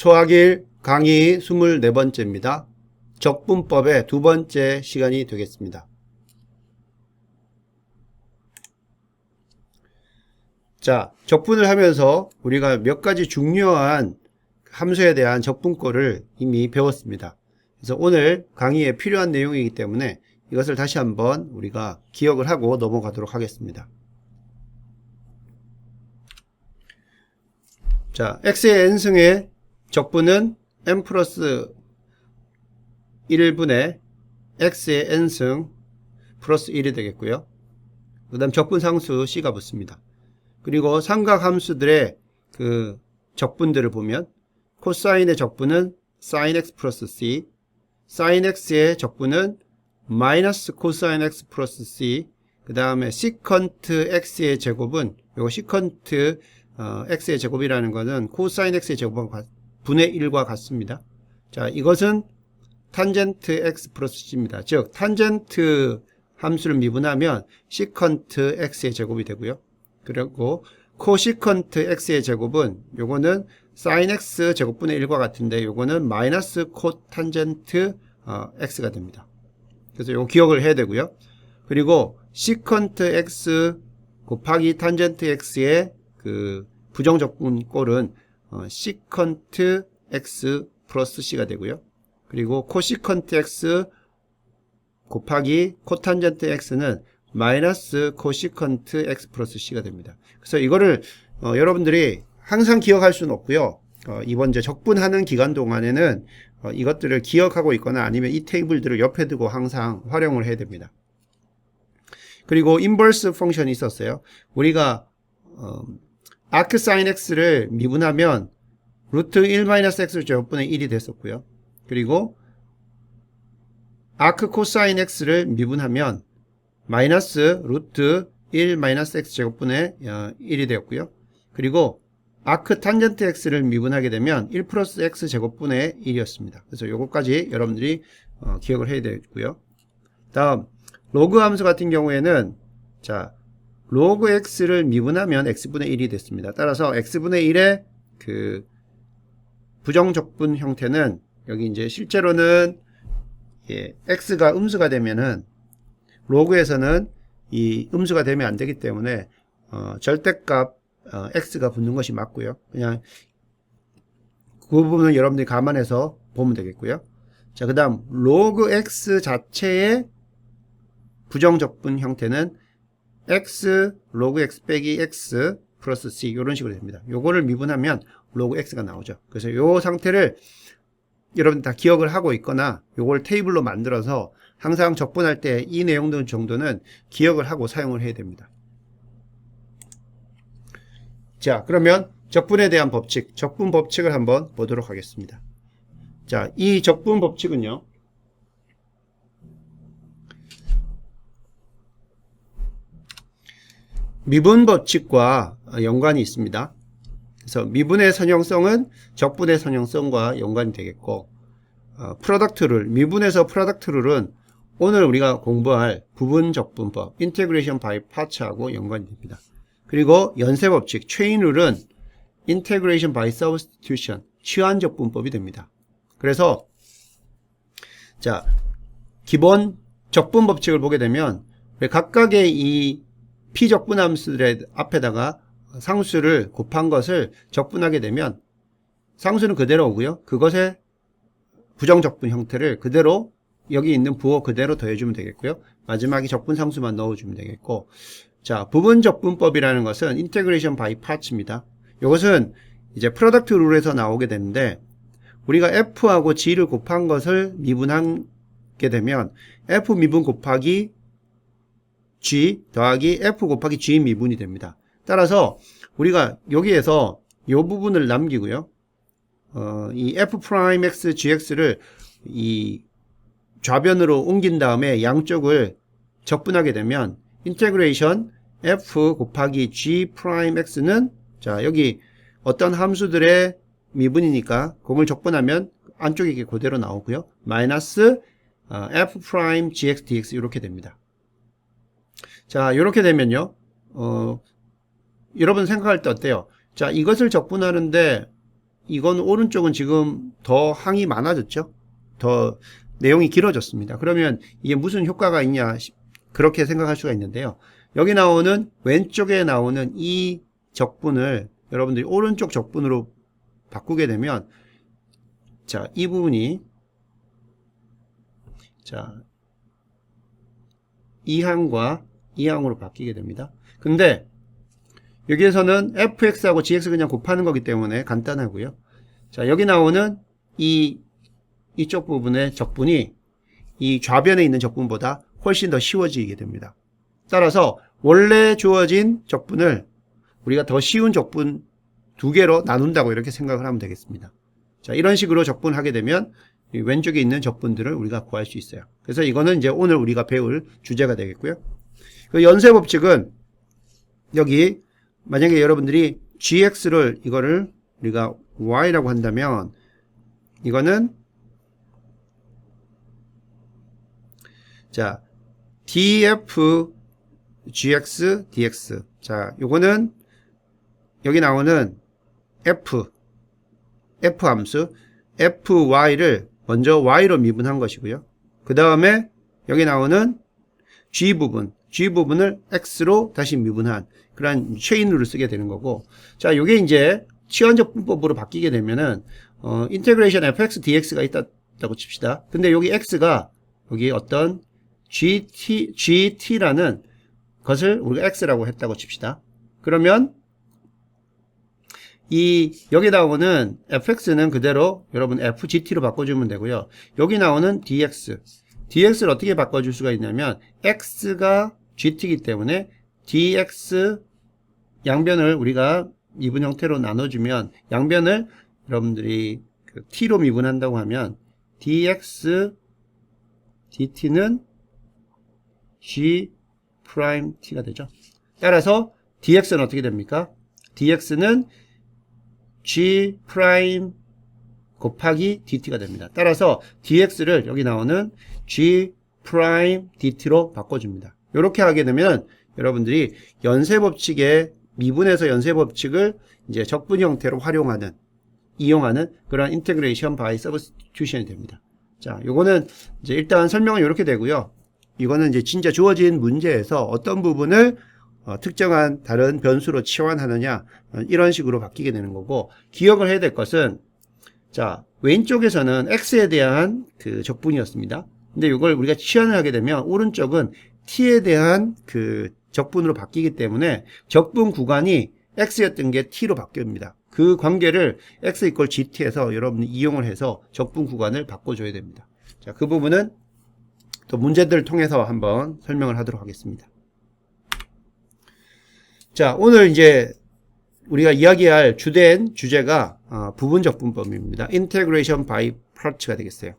수학1 강의 24번째입니다. 적분법의 두 번째 시간이 되겠습니다. 자, 적분을 하면서 우리가 몇 가지 중요한 함수에 대한 적분꼴을 이미 배웠습니다. 그래서 오늘 강의에 필요한 내용이기 때문에 이것을 다시 한번 우리가 기억을 하고 넘어가도록 하겠습니다. 자, x의 n승의 적분은 n 플러스 1분의 x의 n승 플러스 1이 되겠고요. 그 다음 적분상수 c가 붙습니다. 그리고 삼각함수들의 그 적분들을 보면 코사인의 적분은 sin x 플러스 c, sin x의 적분은 마이너스 코사인 x 플러스 c, 그 다음에 시컨트 x의 제곱은 요거 시컨트 x의 제곱이라는 것은 코사인 x의 제곱과 분의 1과 같습니다. 자, 이것은 탄젠트 x 플러스 c입니다. 즉 탄젠트 함수를 미분하면 시컨트 x의 제곱이 되고요. 그리고 코시컨트 x의 제곱은 요거는 sin x 제곱분의 1과 같은데 요거는 마이너스 코탄젠트 x가 됩니다. 그래서 요거 기억을 해야 되고요. 그리고 시컨트 x 곱하기 탄젠트 x의 그 부정적분꼴은 시컨트 x 플러스 c가 되고요. 그리고 코시컨트 x 곱하기 코탄젠트 x는 마이너스 코시컨트 x 플러스 c가 됩니다. 그래서 이거를 여러분들이 항상 기억할 수는 없고요. 이번 이제 적분하는 기간 동안에는 이것들을 기억하고 있거나 아니면 이 테이블들을 옆에 두고 항상 활용을 해야 됩니다. 그리고 인버스 펑션이 있었어요. 우리가 아크 사인 x를 미분하면 루트 1-x 제곱분의 1이 됐었고요. 그리고 아크 코사인 x를 미분하면 마이너스 루트 1-x 제곱분의 1이 되었고요. 그리고 아크 탄젠트 x를 미분하게 되면 1 플러스 x 제곱분의 1이었습니다. 그래서 요것까지 여러분들이 기억을 해야 되고요. 다음 로그 함수 같은 경우에는 자 로그 x를 미분하면 x분의 1이 됐습니다. 따라서 x분의 1의 그 부정적분 형태는 여기 이제 실제로는 x가 음수가 되면은 로그에서는 이 음수가 되면 안 되기 때문에 절대값 x가 붙는 것이 맞고요. 그냥 그 부분은 여러분들이 감안해서 보면 되겠고요. 자, 그 다음 로그 x 자체의 부정적분 형태는 x 로그 x 빼기 x 플러스 c 이런 식으로 됩니다. 요거를 미분하면 로그 x가 나오죠. 그래서 요 상태를 여러분 다 기억을 하고 있거나 요걸 테이블로 만들어서 항상 적분할 때 이 내용들 정도는 기억을 하고 사용을 해야 됩니다. 자, 그러면 적분에 대한 법칙, 적분 법칙을 한번 보도록 하겠습니다. 자, 이 적분 법칙은요. 미분 법칙과 연관이 있습니다. 그래서 미분의 선형성은 적분의 선형성과 연관이 되겠고 프로덕트 룰, 미분에서 프로덕트 룰은 오늘 우리가 공부할 부분적분법, 인테그레이션 바이 파츠하고 연관이 됩니다. 그리고 연쇄법칙, 체인 룰은 인테그레이션 바이 서브스티튜션, 치환적분법이 됩니다. 그래서 자, 기본 적분법칙을 보게 되면 각각의 이 피적분함수들의 앞에다가 상수를 곱한 것을 적분하게 되면 상수는 그대로 오고요. 그것의 부정적분 형태를 그대로 여기 있는 부호 그대로 더해주면 되겠고요. 마지막에 적분상수만 넣어주면 되겠고, 자, 부분적분법이라는 것은 인테그레이션 바이 파츠입니다. 이것은 이제 프로덕트 룰에서 나오게 되는데 우리가 f하고 g를 곱한 것을 미분하게 되면 f 미분 곱하기 g 더하기 f 곱하기 g 미분이 됩니다. 따라서 우리가 여기에서 이 부분을 남기고요. 이 f'x gx를 이 좌변으로 옮긴 다음에 양쪽을 적분하게 되면 인테그레이션 f 곱하기 g'x는 자, 여기 어떤 함수들의 미분이니까 그걸 적분하면 안쪽에 이게 그대로 나오고요. 마이너스 f'gx dx 이렇게 됩니다. 자, 이렇게 되면요. 여러분 생각할 때 어때요? 자, 이것을 적분하는데 이건 오른쪽은 지금 더 항이 많아졌죠. 더 내용이 길어졌습니다. 그러면 이게 무슨 효과가 있냐 그렇게 생각할 수가 있는데요. 여기 나오는 왼쪽에 나오는 이 적분을 여러분들이 오른쪽 적분으로 바꾸게 되면 자, 이 부분이 자, 이 항과 이 항으로 바뀌게 됩니다. 근데 여기에서는 fx하고 gx 그냥 곱하는 거기 때문에 간단하고요. 자, 여기 나오는 이쪽 부분의 적분이 이 좌변에 있는 적분보다 훨씬 더 쉬워지게 됩니다. 따라서 원래 주어진 적분을 우리가 더 쉬운 적분 두 개로 나눈다고 이렇게 생각을 하면 되겠습니다. 자, 이런 식으로 적분하게 되면 이 왼쪽에 있는 적분들을 우리가 구할 수 있어요. 그래서 이거는 이제 오늘 우리가 배울 주제가 되겠고요. 그 연쇄 법칙은 여기 만약에 여러분들이 gx를 이거를 우리가 y라고 한다면 이거는 자 df gx dx 자 요거는 여기 나오는 f 함수 fy를 먼저 y로 미분한 것이고요. 그 다음에 여기 나오는 g부분을 x로 다시 미분한 그런 체인룰을 쓰게 되는 거고, 자 요게 이제 치환적분법으로 바뀌게 되면은 인테그레이션 fx dx가 있다고 칩시다. 근데 여기 x가 여기 어떤 gt라는 것을 우리가 x라고 했다고 칩시다. 그러면 여기 나오는 fx는 그대로 여러분 fgt로 바꿔주면 되고요. 여기 나오는 dx를 어떻게 바꿔줄 수가 있냐면 x가 gt이기 때문에 dx 양변을 우리가 미분 형태로 나눠주면 양변을 여러분들이 t로 미분한다고 하면 dx dt는 g 프라임 t가 되죠. 따라서 dx는 어떻게 됩니까? dx는 g 프라임 곱하기 dt가 됩니다. 따라서 dx를 여기 나오는 g 프라임 dt로 바꿔줍니다. 이렇게 하게 되면 여러분들이 연쇄법칙의 미분에서 연쇄법칙을 이제 적분 형태로 이용하는 그런 인테그레이션 바이 서브스티튜션이 됩니다. 자, 요거는 이제 일단 설명은 이렇게 되고요. 이거는 이제 진짜 주어진 문제에서 어떤 부분을 특정한 다른 변수로 치환하느냐 이런 식으로 바뀌게 되는 거고, 기억을 해야 될 것은 자 왼쪽에서는 x에 대한 그 적분이었습니다. 근데 이걸 우리가 치환을 하게 되면 오른쪽은 t에 대한 그 적분으로 바뀌기 때문에 적분 구간이 x였던 게 t로 바뀝니다. 그 관계를 x 이퀄 gt에서 여러분이 이용을 해서 적분 구간을 바꿔줘야 됩니다. 자, 그 부분은 또 문제들을 통해서 한번 설명을 하도록 하겠습니다. 자, 오늘 이제 우리가 이야기할 주된 주제가 부분적분법입니다. Integration by Parts가 되겠어요.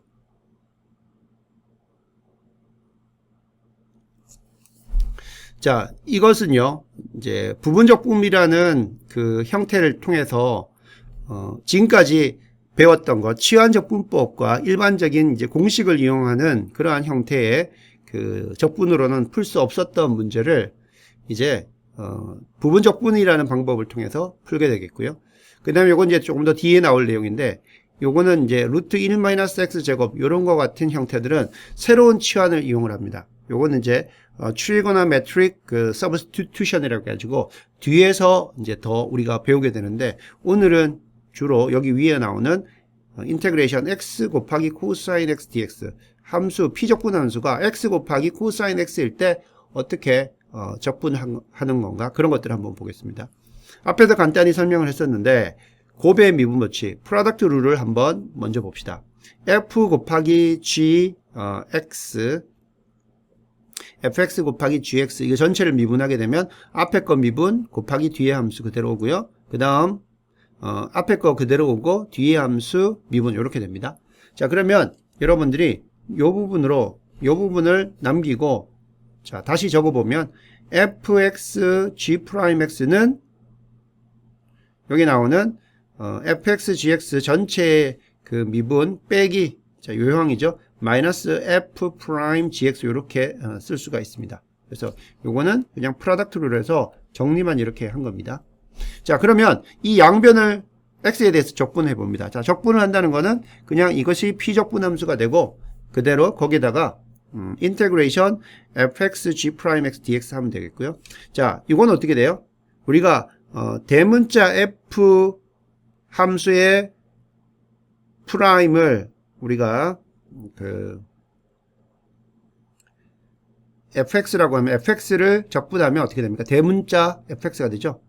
자, 이것은요, 이제 부분적분이라는 그 형태를 통해서 지금까지 배웠던 것, 치환적분법과 일반적인 이제 공식을 이용하는 그러한 형태의 그 적분으로는 풀 수 없었던 문제를 이제 부분적분이라는 방법을 통해서 풀게 되겠고요. 그 다음에 요건 이제 조금 더 뒤에 나올 내용인데, 요거는 이제 루트 1-x 제곱 요런 거 같은 형태들은 새로운 치환을 이용을 합니다. 요거는 이제 트리고노메트릭 그 서브스티튜션이라고 해가지고 뒤에서 이제 더 우리가 배우게 되는데, 오늘은 주로 여기 위에 나오는 인테그레이션 x 곱하기 코사인 x dx 함수 피적분 함수가 x 곱하기 코사인 x일 때 어떻게 적분하는 건가, 그런 것들을 한번 보겠습니다. 앞에서 간단히 설명을 했었는데 곱의 미분 법칙 프로덕트 룰을 한번 먼저 봅시다. f 곱하기 g x fx 곱하기 gx 이거 전체를 미분하게 되면 앞에 거 미분 곱하기 뒤에 함수 그대로 오고요. 그 다음 앞에 거 그대로 오고 뒤에 함수 미분 이렇게 됩니다. 자, 그러면 여러분들이 요 부분을 남기고 자, 다시 적어보면 fx g'x는 여기 나오는 fx gx 전체의 그 미분 빼기 자, 요형이죠. 마이너스 f 프라임 gx 이렇게 쓸 수가 있습니다. 그래서 요거는 그냥 프로덕트로 해서 정리만 이렇게 한 겁니다. 자, 그러면 이 양변을 x에 대해서 적분해 봅니다. 자, 적분을 한다는 거는 그냥 이것이 피적분 함수가 되고 그대로 거기다가 인테그레이션 fx g'x dx 하면 되겠고요. 자, 이건 어떻게 돼요? 우리가 대문자 f 함수의 프라임을 우리가 fx라고 하면 fx를 적분하면 어떻게 됩니까? 대문자 fx가 되죠.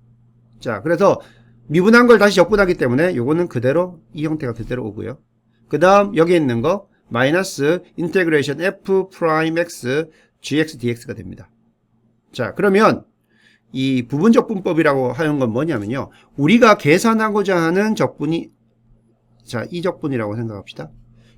자, 그래서 미분한 걸 다시 적분하기 때문에 요거는 그대로 이 형태가 그대로 오고요. 그 다음 여기 있는 거 마이너스 인테그레이션 f 프라임 x gx dx가 됩니다. 자, 그러면 이 부분적분법이라고 하는 건 뭐냐면요, 우리가 계산하고자 하는 적분이, 자, 이 적분이라고 생각합시다.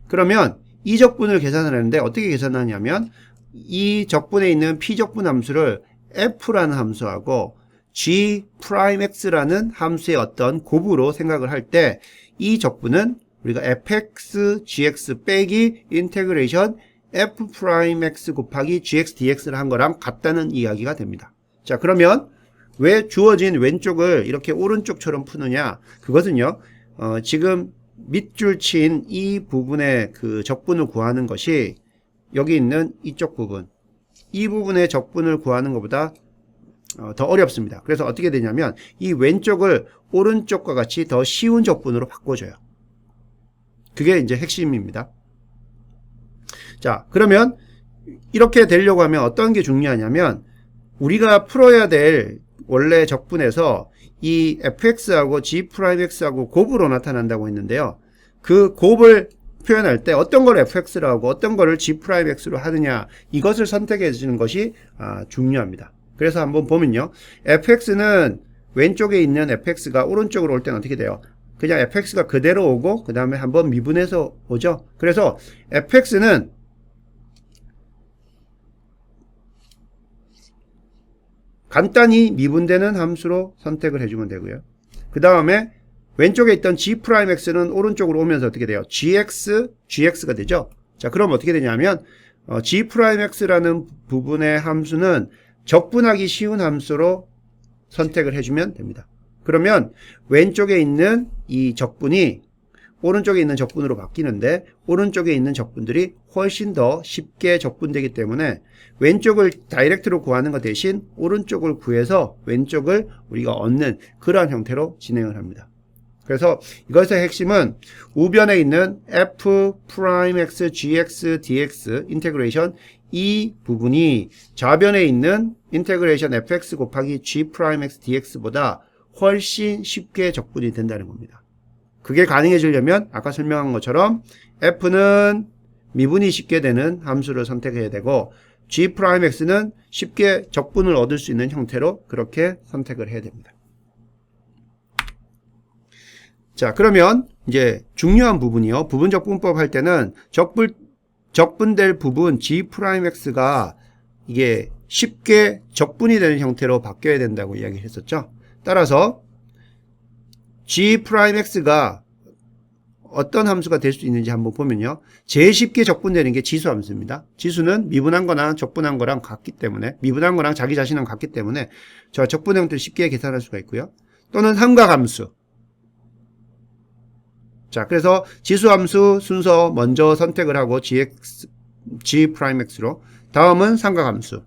그러면 이 적분을 계산하는데 어떻게 계산하냐면 이 적분에 있는 피적분 함수를 f라는 함수하고 g'x라는 함수의 어떤 곱으로 생각을 할 때 이 적분은 우리가 fx gx 빼기 인테그레이션 f'x 곱하기 gx dx를 한 거랑 같다는 이야기가 됩니다. 자, 그러면 왜 주어진 왼쪽을 이렇게 오른쪽처럼 푸느냐? 그것은요, 지금 밑줄 친 이 부분의 그 적분을 구하는 것이 여기 있는 이쪽 부분, 이 부분의 적분을 구하는 것보다 더 어렵습니다. 그래서 어떻게 되냐면 이 왼쪽을 오른쪽과 같이 더 쉬운 적분으로 바꿔줘요. 그게 이제 핵심입니다. 자, 그러면 이렇게 되려고 하면 어떤 게 중요하냐면 우리가 풀어야 될 원래 적분에서 이 fx하고 g'x하고 곱으로 나타난다고 했는데요. 그 곱을 표현할 때 어떤 걸 fx로 하고 어떤 거를 g'x로 하느냐, 이것을 선택해 주는 것이 중요합니다. 그래서 한번 보면요, fx는 왼쪽에 있는 fx가 오른쪽으로 올 때는 어떻게 돼요? 그냥 fx가 그대로 오고 그 다음에 한번 미분해서 오죠. 그래서 fx는 간단히 미분되는 함수로 선택을 해주면 되고요. 그 다음에 왼쪽에 있던 g'x는 오른쪽으로 오면서 어떻게 돼요? gx가 되죠. 자, 그럼 어떻게 되냐면 g'x라는 부분의 함수는 적분하기 쉬운 함수로 선택을 해주면 됩니다. 그러면 왼쪽에 있는 이 적분이 오른쪽에 있는 적분으로 바뀌는데 오른쪽에 있는 적분들이 훨씬 더 쉽게 적분되기 때문에 왼쪽을 다이렉트로 구하는 것 대신 오른쪽을 구해서 왼쪽을 우리가 얻는 그러한 형태로 진행을 합니다. 그래서 이것의 핵심은 우변에 있는 f'x gx dx 인테그레이션 이 부분이 좌변에 있는 인테그레이션 fx 곱하기 g'x dx보다 훨씬 쉽게 적분이 된다는 겁니다. 그게 가능해지려면 아까 설명한 것처럼 f는 미분이 쉽게 되는 함수를 선택해야 되고 g'x는 쉽게 적분을 얻을 수 있는 형태로 그렇게 선택을 해야 됩니다. 자, 그러면 이제 중요한 부분이요. 부분적분법 할 때는 적분될 부분 g'x가 이게 쉽게 적분이 되는 형태로 바뀌어야 된다고 이야기했었죠. 따라서 g'x가 어떤 함수가 될 수 있는지 한번 보면요. 제일 쉽게 적분되는 게 지수 함수입니다. 지수는 미분한 거나 적분한 거랑 같기 때문에, 미분한 거랑 자기 자신은 같기 때문에 저 적분 형태를 쉽게 계산할 수가 있고요. 또는 삼각함수. 자, 그래서 지수함수 순서 먼저 선택을 하고 g'x로, 다음은 삼각함수.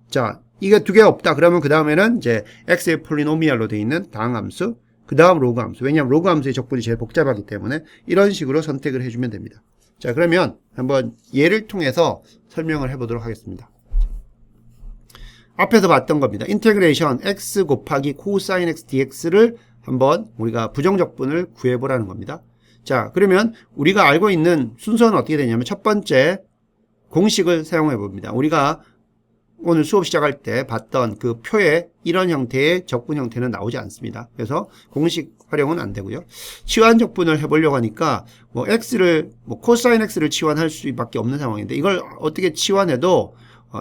자, 이게 두 개 없다 그러면 그 다음에는 이제 x의 폴리노미알로 되어 있는 다항함수, 그 다음 로그함수. 왜냐하면 로그함수의 적분이 제일 복잡하기 때문에 이런 식으로 선택을 해주면 됩니다. 자, 그러면 한번 예를 통해서 설명을 해보도록 하겠습니다. 앞에서 봤던 겁니다. 인테그레이션 x 곱하기 코사인 x dx를 한번 우리가 부정적분을 구해보라는 겁니다. 자, 그러면 우리가 알고 있는 순서는 어떻게 되냐면 첫 번째 공식을 사용해 봅니다. 우리가 오늘 수업 시작할 때 봤던 그 표에 이런 형태의 적분 형태는 나오지 않습니다. 그래서 공식 활용은 안 되고요. 치환 적분을 해보려고 하니까 코사인 x를 치환할 수밖에 없는 상황인데 이걸 어떻게 치환해도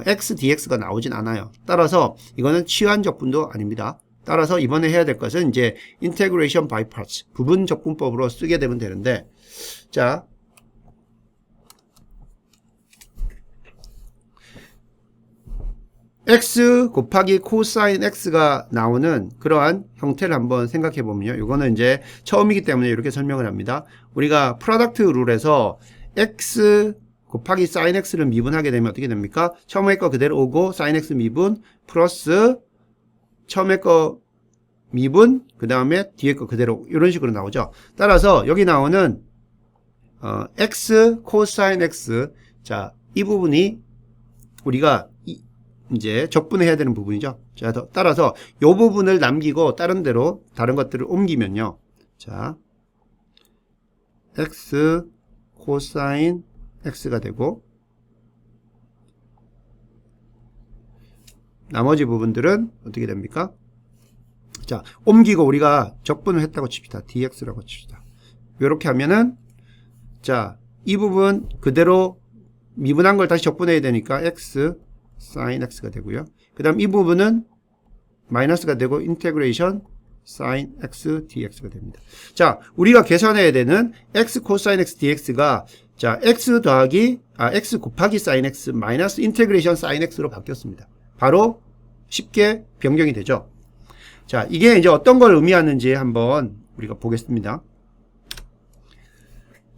x dx가 나오진 않아요. 따라서 이거는 치환 적분도 아닙니다. 따라서 이번에 해야 될 것은 이제 integration by parts, 부분 적분법으로 쓰게 되면 되는데, 자, x 곱하기 코사인 x가 나오는 그러한 형태를 한번 생각해 보면요. 이거는 이제 처음이기 때문에 이렇게 설명을 합니다. 우리가 프로덕트 룰에서 x 곱하기 sin x를 미분하게 되면 어떻게 됩니까? 처음에 거 그대로 오고 sin x 미분 플러스 처음에 거 미분 그 다음에 뒤에 거 그대로 이런 식으로 나오죠. 따라서 여기 나오는 x 코사인 x, 자, 이 부분이 우리가 이제 적분해야 되는 부분이죠. 자, 따라서 이 부분을 남기고 다른 데로 다른 것들을 옮기면요. 자, x 코사인 x가 되고 나머지 부분들은 어떻게 됩니까? 자, 옮기고 우리가 적분을 했다고 칩시다. dx라고 칩시다. 이렇게 하면은 자, 이 부분 그대로 미분한 걸 다시 적분해야 되니까 x sin x가 되고요. 그 다음 이 부분은 마이너스가 되고 인테그레이션 sin x dx가 됩니다. 자, 우리가 계산해야 되는 x 코사인 x dx가 자, x 곱하기 sin x 마이너스 인테그레이션 sin x로 바뀌었습니다. 바로 쉽게 변경이 되죠. 자, 이게 이제 어떤 걸 의미하는지 한번 우리가 보겠습니다.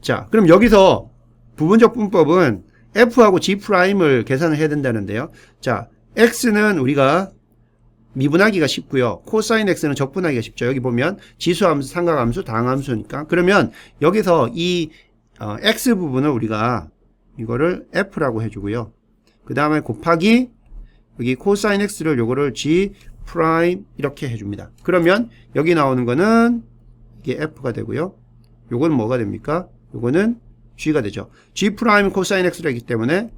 자, 그럼 여기서 부분적 분법은 f하고 g'을 계산을 해야 된다는데요. 자, x는 우리가 미분하기가 쉽고요. 코사인 x는 적분하기가 쉽죠. 여기 보면 지수함수, 삼각함수, 다항함수니까. 그러면 여기서 이 x 부분을 우리가 이거를 f라고 해주고요. 그 다음에 곱하기 여기 코사인 x를 요거를 g' 이렇게 해줍니다. 그러면 여기 나오는 거는 이게 f가 되고요. 요건 뭐가 됩니까? 요거는 g가 되죠. g' 코사인 x라기 때문에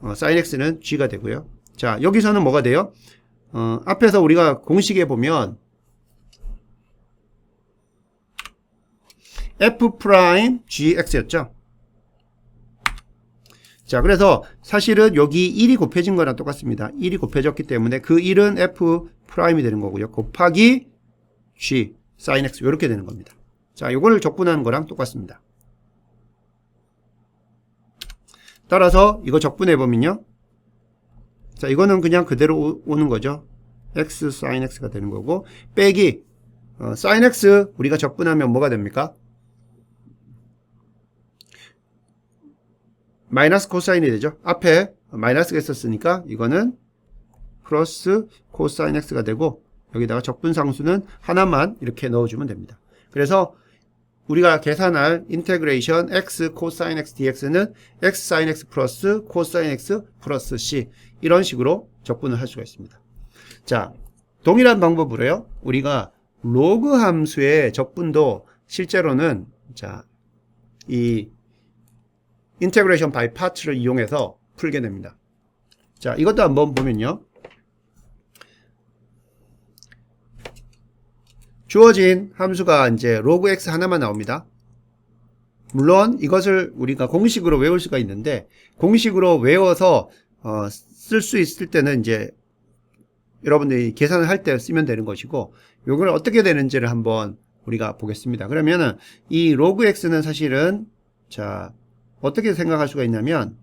sin x는 g가 되고요. 자, 여기서는 뭐가 돼요? 앞에서 우리가 공식에 보면 f'gx였죠. 자, 그래서 사실은 여기 1이 곱해진 거랑 똑같습니다. 1이 곱해졌기 때문에 그 1은 f'이 되는 거고요. 곱하기 g sin x 이렇게 되는 겁니다. 자, 이걸 적분하는 거랑 똑같습니다. 따라서 이거 적분해 보면요. 자, 이거는 그냥 그대로 오는 거죠. x sin x가 되는 거고 빼기 sin x 우리가 적분하면 뭐가 됩니까? 마이너스 코사인이 되죠. 앞에 마이너스가 있었으니까 이거는 플러스 코사인 x가 되고 여기다가 적분상수는 하나만 이렇게 넣어주면 됩니다. 그래서 우리가 계산할 인테그레이션 x 코사인 x dx는 x sin x 플러스 코사인 x 플러스 c 이런 식으로 적분을 할 수가 있습니다. 자, 동일한 방법으로요. 우리가 로그 함수의 적분도 실제로는 자, 이 인테그레이션 바이 파츠를 이용해서 풀게 됩니다. 자, 이것도 한번 보면요. 주어진 함수가 이제 로그 x 하나만 나옵니다. 물론 이것을 우리가 공식으로 외울 수가 있는데 공식으로 외워서 쓸 수 있을 때는 이제 여러분들이 계산을 할 때 쓰면 되는 것이고 이걸 어떻게 되는지를 한번 우리가 보겠습니다. 그러면은 이 로그 x는 사실은 자, 어떻게 생각할 수가 있냐면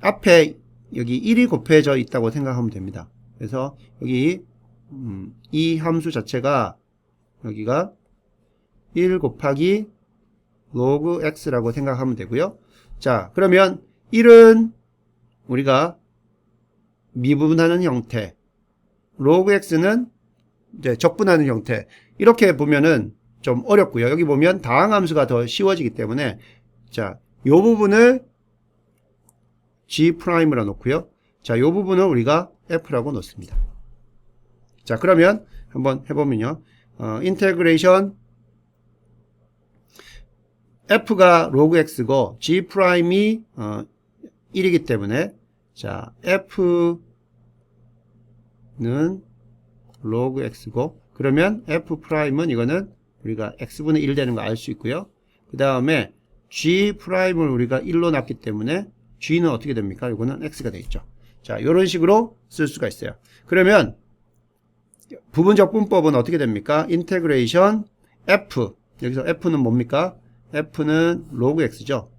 앞에 여기 1이 곱해져 있다고 생각하면 됩니다. 그래서 여기 이 함수 자체가 여기가 1 곱하기 로그 x라고 생각하면 되고요. 자, 그러면 1은 우리가 미분하는 형태, 로그 x는 이제 적분하는 형태. 이렇게 보면은 좀 어렵고요. 여기 보면 다항함수가 더 쉬워지기 때문에 자, 요 부분을 g'으로 놓고요. 자, 요 부분을 우리가 f라고 놓습니다. 자, 그러면 한번 해보면요. 인테그레이션 f가 로그 x고 g'이 1이기 때문에 자, f는 로그 x고 그러면 f'은 이거는 우리가 x분의 1 되는 거 알 수 있고요. 그 다음에 g'을 우리가 1로 놨기 때문에 g는 어떻게 됩니까? 이거는 x가 되겠죠. 자, 이런 식으로 쓸 수가 있어요. 그러면 부분적 분법은 어떻게 됩니까? 인테그레이션 f, 여기서 f는 뭡니까? f는 로그 x죠.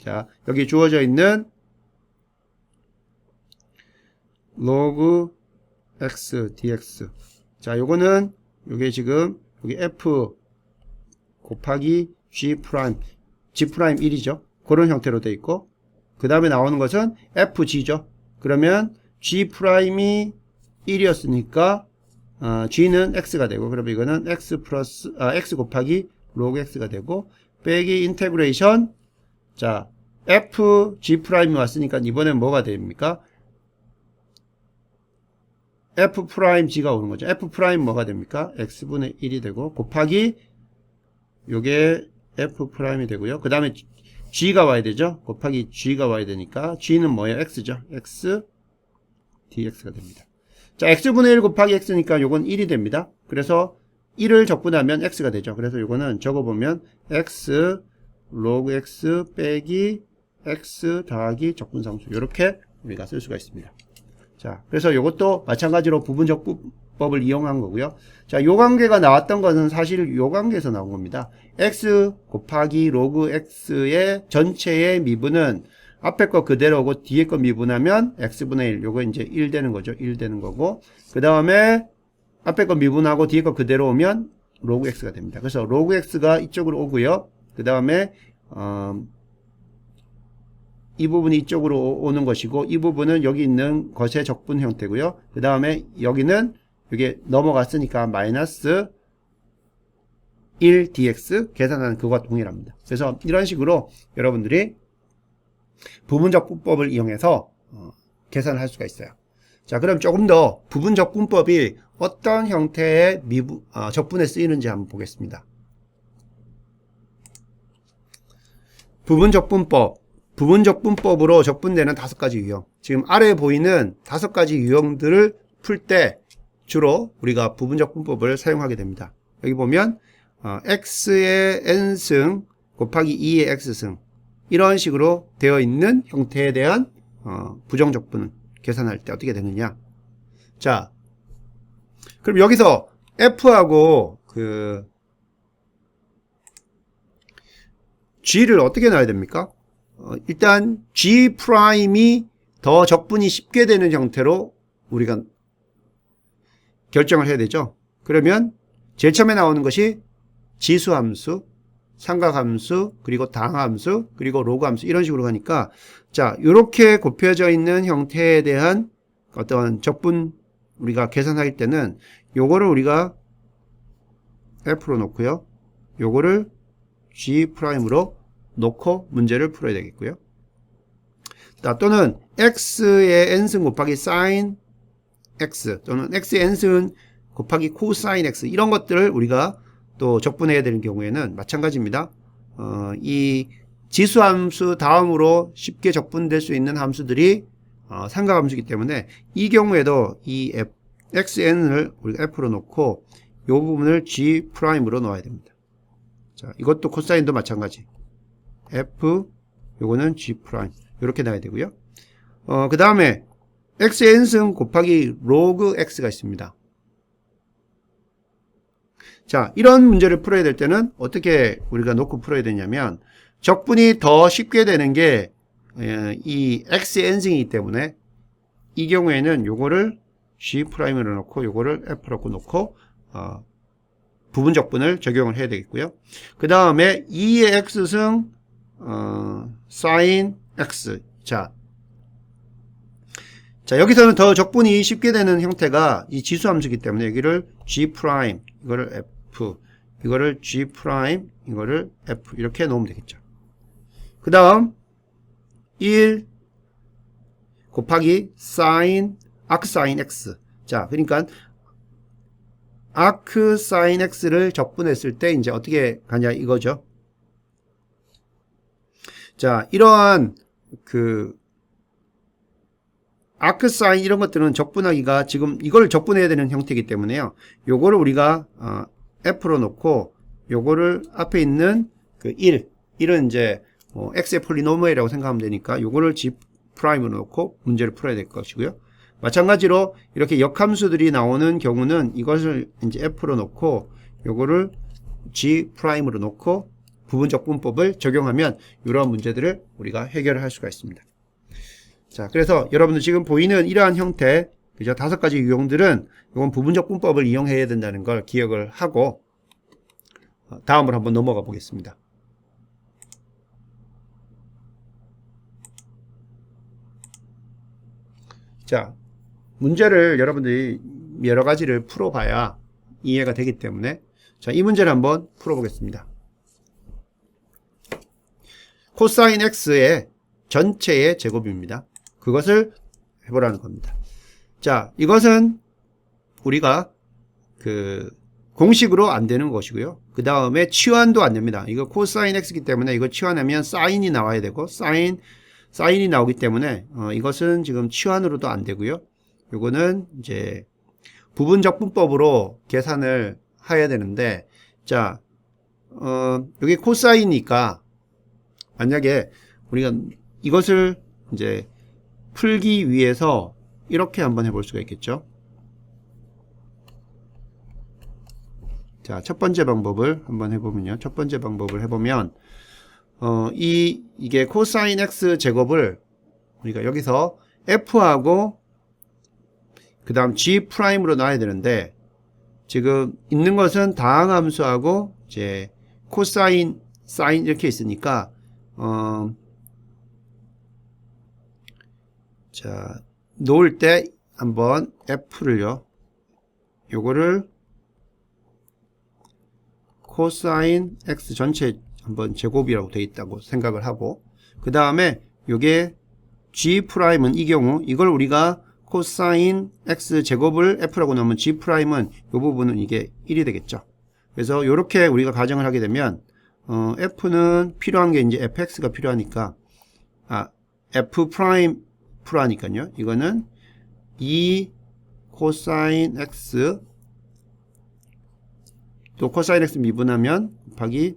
자, 여기 주어져 있는 log x dx. 자, 요거는 요게 지금 여기 f 곱하기 g 프라임, g 프라임 1이죠. 그런 형태로 돼 있고, 그 다음에 나오는 것은 fg죠. 그러면 g 프라임이 1이었으니까 g는 x가 되고, 그러면 이거는 x 곱하기 log x가 되고, 빼기 인테그레이션. 자, f g 프라임이 왔으니까 이번엔 뭐가 됩니까? f 프라임 g가 오는 거죠. f 프라임 뭐가 됩니까? x분의 1이 되고, 곱하기 요게 f 프라임이 되고요. 그 다음에 g가 와야 되죠. 곱하기 g가 와야 되니까 g는 뭐예요? x죠. x dx가 됩니다. 자, x분의 1 곱하기 x니까 요건 1이 됩니다. 그래서 1을 적분하면 x가 되죠. 그래서 요거는 적어보면 x log x 빼기 x 더하기 적분상수, 이렇게 우리가 쓸 수가 있습니다. 자, 그래서 요것도 마찬가지로 부분적분법을 이용한 거고요. 자, 요 관계가 나왔던 것은 사실 요 관계에서 나온 겁니다. x 곱하기 log x의 전체의 미분은 앞에 거 그대로고 뒤에 거 미분하면 x분의 1, 요거 이제 1 되는 거죠. 1 되는 거고, 그 다음에 앞에 거 미분하고 뒤에 거 그대로 오면 log x가 됩니다. 그래서 log x가 이쪽으로 오고요. 그 다음에 이 부분이 이쪽으로 오는 것이고, 이 부분은 여기 있는 것의 적분 형태고요. 그 다음에 여기는 이게 넘어갔으니까 마이너스 1 dx 계산하는 그거와 동일합니다. 그래서 이런 식으로 여러분들이 부분적분법을 이용해서 계산을 할 수가 있어요. 자, 그럼 조금 더 부분적분법이 어떤 형태의 적분에 쓰이는지 한번 보겠습니다. 부분적분법으로 적분되는 5가지 유형. 지금 아래에 보이는 5가지 유형들을 풀 때 주로 우리가 부분적분법을 사용하게 됩니다. 여기 보면 x의 n승 곱하기 2의 x승, 이런 식으로 되어 있는 형태에 대한 부정적분을 계산할 때 어떻게 되느냐. 자, 그럼 여기서 f하고 g를 어떻게 놔야 됩니까? 일단 g 프라임이 더 적분이 쉽게 되는 형태로 우리가 결정을 해야 되죠. 그러면 제일 처음에 나오는 것이 지수함수, 삼각함수, 그리고 당함수, 그리고 로그함수, 이런 식으로 가니까, 자, 요렇게 곱혀져 있는 형태에 대한 어떤 적분 우리가 계산할 때는 요거를 우리가 f로 놓고요. 요거를 g 프라임으로 놓고 문제를 풀어야 되겠고요. 자, 또는 x의 n승 곱하기 sin x, 또는 x의 n승 곱하기 코사인 x, 이런 것들을 우리가 또 적분해야 되는 경우에는 마찬가지입니다. 이 지수함수 다음으로 쉽게 적분될 수 있는 함수들이 삼각함수이기 때문에 이 경우에도 이 xn을 우리가 f로 놓고 이 부분을 g 프라임으로 넣어야 됩니다. 자, 이것도 코사인도 마찬가지. f, 요거는 g 프라임, 이렇게 놔야 되고요. 그 다음에 xn승 곱하기 log x가 있습니다. 자, 이런 문제를 풀어야 될 때는 어떻게 우리가 놓고 풀어야 되냐면, 적분이 더 쉽게 되는 게 이 xn승이기 때문에 이 경우에는 요거를 g 프라임으로 놓고 요거를 f로 놓고 부분 적분을 적용을 해야 되겠고요. 그 다음에 2의 x승 sin x. 자, 여기서는 더 적분이 쉽게 되는 형태가 이 지수함수이기 때문에 여기를 g 프라임, 이거를 f, 이거를 g 프라임, 이거를 f, 이렇게 놓으면 되겠죠. 그 다음 1 곱하기 sin arcsin x. 자, 그러니까 arcsin x를 적분했을 때 이제 어떻게 가냐 이거죠. 자, 이러한 arcsin 이런 것들은 적분하기가, 지금 이걸 적분해야 되는 형태이기 때문에요. 요거를 우리가 f로 놓고 요거를 앞에 있는 1은 이제 x의 폴리노미얼이라고 생각하면 되니까 요거를 g 프라임으로 놓고 문제를 풀어야 될 것이고요. 마찬가지로 이렇게 역함수들이 나오는 경우는 이것을 이제 f로 놓고 요거를 g 프라임으로 놓고 부분적 분법을 적용하면 이러한 문제들을 우리가 해결을 할 수가 있습니다. 자, 그래서 여러분들 지금 보이는 이러한 형태, 그죠? 5가지 유형들은 이건 부분적 분법을 이용해야 된다는 걸 기억을 하고 다음으로 한번 넘어가 보겠습니다. 자, 문제를 여러분들이 여러 가지를 풀어봐야 이해가 되기 때문에 자, 이 문제를 한번 풀어보겠습니다. 코사인 x의 전체의 제곱입니다. 그것을 해보라는 겁니다. 자, 이것은 우리가 공식으로 안 되는 것이고요. 그 다음에 치환도 안 됩니다. 이거 코사인 x이기 때문에 이거 치환하면 사인이 나와야 되고 사인이 나오기 때문에 이것은 지금 치환으로도 안 되고요. 요거는 이제 부분적 분법으로 계산을 해야 되는데, 자, 여기 코사인이니까 만약에 우리가 이것을 이제 풀기 위해서 이렇게 한번 해볼 수가 있겠죠. 자, 첫 번째 방법을 한번 해보면요. 첫 번째 방법을 해보면, 이게 코사인 x 제곱을 우리가 여기서 f하고 그 다음 g'으로 놔야 되는데, 지금 있는 것은 다항함수하고 이제 코사인, 사인 이렇게 있으니까, 자, 놓을 때 한번 f를요, 요거를 코사인 x 전체 한번 제곱이라고 되어 있다고 생각을 하고, 그 다음에 요게 g'은 이 경우 이걸 우리가 코사인 x 제곱을 f라고 넣으면 g'은 이 부분은 이게 1이 되겠죠. 그래서 요렇게 우리가 가정을 하게 되면 f는 필요한 게 이제 fx가 필요하니까 f 프라임 필요하니까요. 이거는 2 코사인 x 또 코사인 x 미분하면 곱하기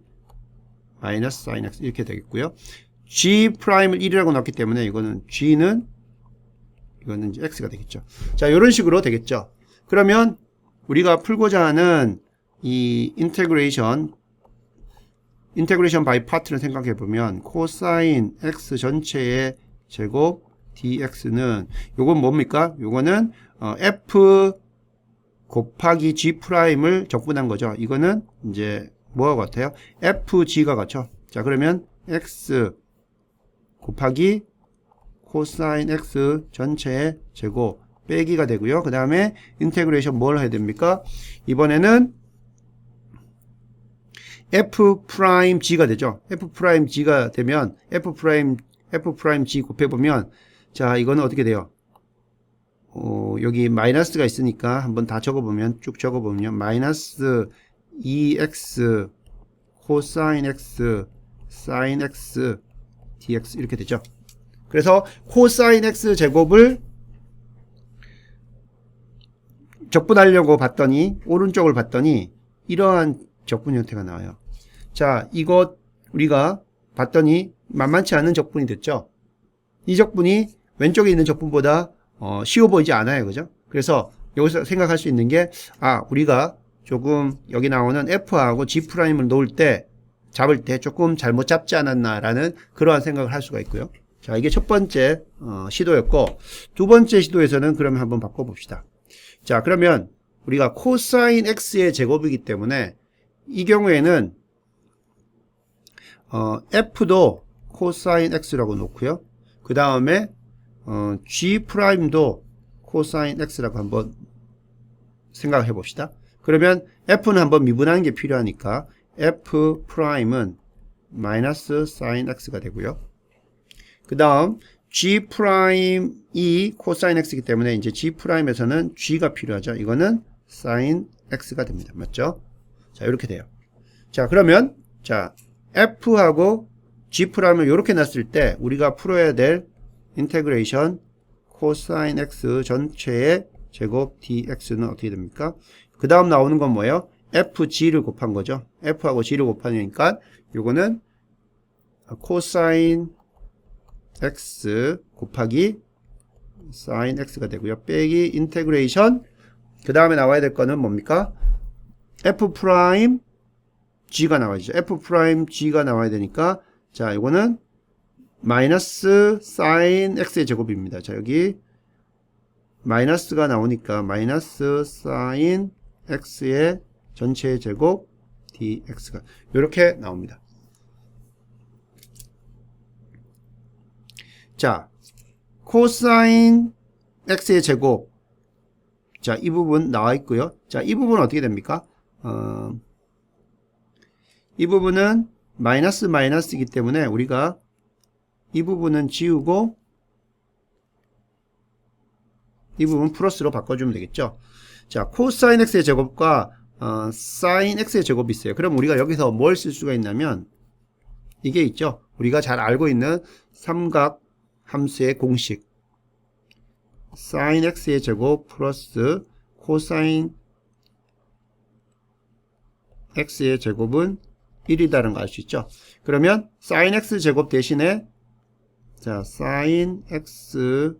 마이너스 사인 x 이렇게 되겠고요. g'을 1이라고 넣었기 때문에 이거는 이거는 이제 x가 되겠죠. 자, 이런 식으로 되겠죠. 그러면 우리가 풀고자 하는 이 인테그레이션 바이 파트를 생각해 보면 코사인 x 전체의 제곱 dx는 요건 뭡니까? 요거는 f 곱하기 g'을 적분한 거죠. 이거는 이제 뭐가 같아요? fg가 같죠. 자, 그러면 x 곱하기 코사인 x 전체의 제곱 빼기가 되고요. 그 다음에 인테그레이션 뭘 해야 됩니까? 이번에는 f'g가 되죠. f'g가 되면 f'g 곱해보면 자, 이거는 어떻게 돼요? 여기 마이너스가 있으니까 한번 다 적어보면 쭉 적어보면 마이너스 2x 코사인 x 사인 x dx 이렇게 되죠. 그래서 코사인 x 제곱을 적분하려고 봤더니 오른쪽을 봤더니 이러한 적분 형태가 나와요. 자, 이거 우리가 봤더니 만만치 않은 적분이 됐죠. 이 적분이 왼쪽에 있는 적분보다 쉬워 보이지 않아요. 그죠? 그래서 여기서 생각할 수 있는 게 우리가 조금 여기 나오는 f하고 g'을 놓을 때 잡을 때 조금 잘못 잡지 않았나라는 그러한 생각을 할 수가 있고요. 자, 이게 첫 번째 시도였고, 두 번째 시도에서는 그러면 한번 바꿔봅시다. 자, 그러면 우리가 코사인 x의 제곱이기 때문에 이 경우에는 f도 코사인 x라고 놓고요. 그 다음에 g'도 코사인 x라고 한번 생각해 봅시다. 그러면 f는 한번 미분하는 게 필요하니까 f'은 마이너스 사인 x가 되고요. 그 다음 g'이 코사인 x이기 때문에 이제 g'에서는 g가 필요하죠. 이거는 사인 x가 됩니다. 맞죠? 자, 이렇게 돼요. 자, 그러면 자, f하고 g'을 이렇게 놨을 때 우리가 풀어야 될 인테그레이션 코사인 x 전체의 제곱 dx는 어떻게 됩니까? 그 다음 나오는 건 뭐예요? fg를 곱한 거죠. f하고 g를 곱하니까 요거는 코사인 x 곱하기 사인 x가 되고요. 빼기 인테그레이션 그 다음에 나와야 될 거는 뭡니까? f' g가 나와야죠. f 프라임 g가 나와야 되니까 자, 이거는 마이너스 sin x의 제곱입니다. 자, 여기 마이너스가 나오니까 마이너스 sin x의 전체의 제곱 dx가 이렇게 나옵니다. 자, 코사인 x의 제곱. 자, 이 부분 나와 있고요. 자, 이 부분은 어떻게 됩니까? 이 부분은 마이너스 마이너스이기 때문에 우리가 이 부분은 지우고 이 부분 플러스로 바꿔주면 되겠죠. 자, 코사인 x의 제곱과 사인 x의 제곱이 있어요. 그럼 우리가 여기서 뭘 쓸 수가 있냐면 이게 있죠. 우리가 잘 알고 있는 삼각 함수의 공식. 사인 x의 제곱 플러스 코사인 x의 제곱은 1이다는 거 알 수 있죠. 그러면 사인 x 제곱 대신에 자, 사인 x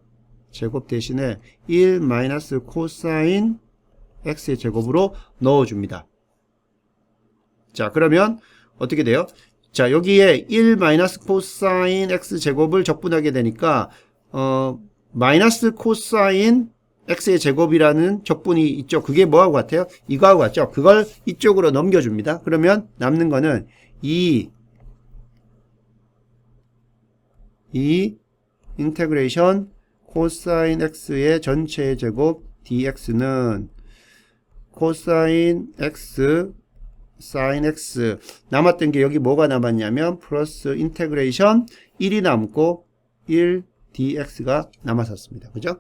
제곱 대신에 1 마이너스 코사인 x의 제곱으로 넣어줍니다. 자, 그러면 어떻게 돼요? 자, 여기에 1 마이너스 코사인 x 제곱을 적분하게 되니까 마이너스 코사인 x의 제곱이라는 적분이 있죠. 그게 뭐하고 같아요? 이거하고 같죠. 그걸 이쪽으로 넘겨줍니다. 그러면 남는 거는 2 인테그레이션 코사인 x의 전체의 제곱 dx는 코사인 x 사인 x 남았던 게 여기 뭐가 남았냐면 플러스 인테그레이션 1이 남고 1 dx가 남았었습니다. 그죠?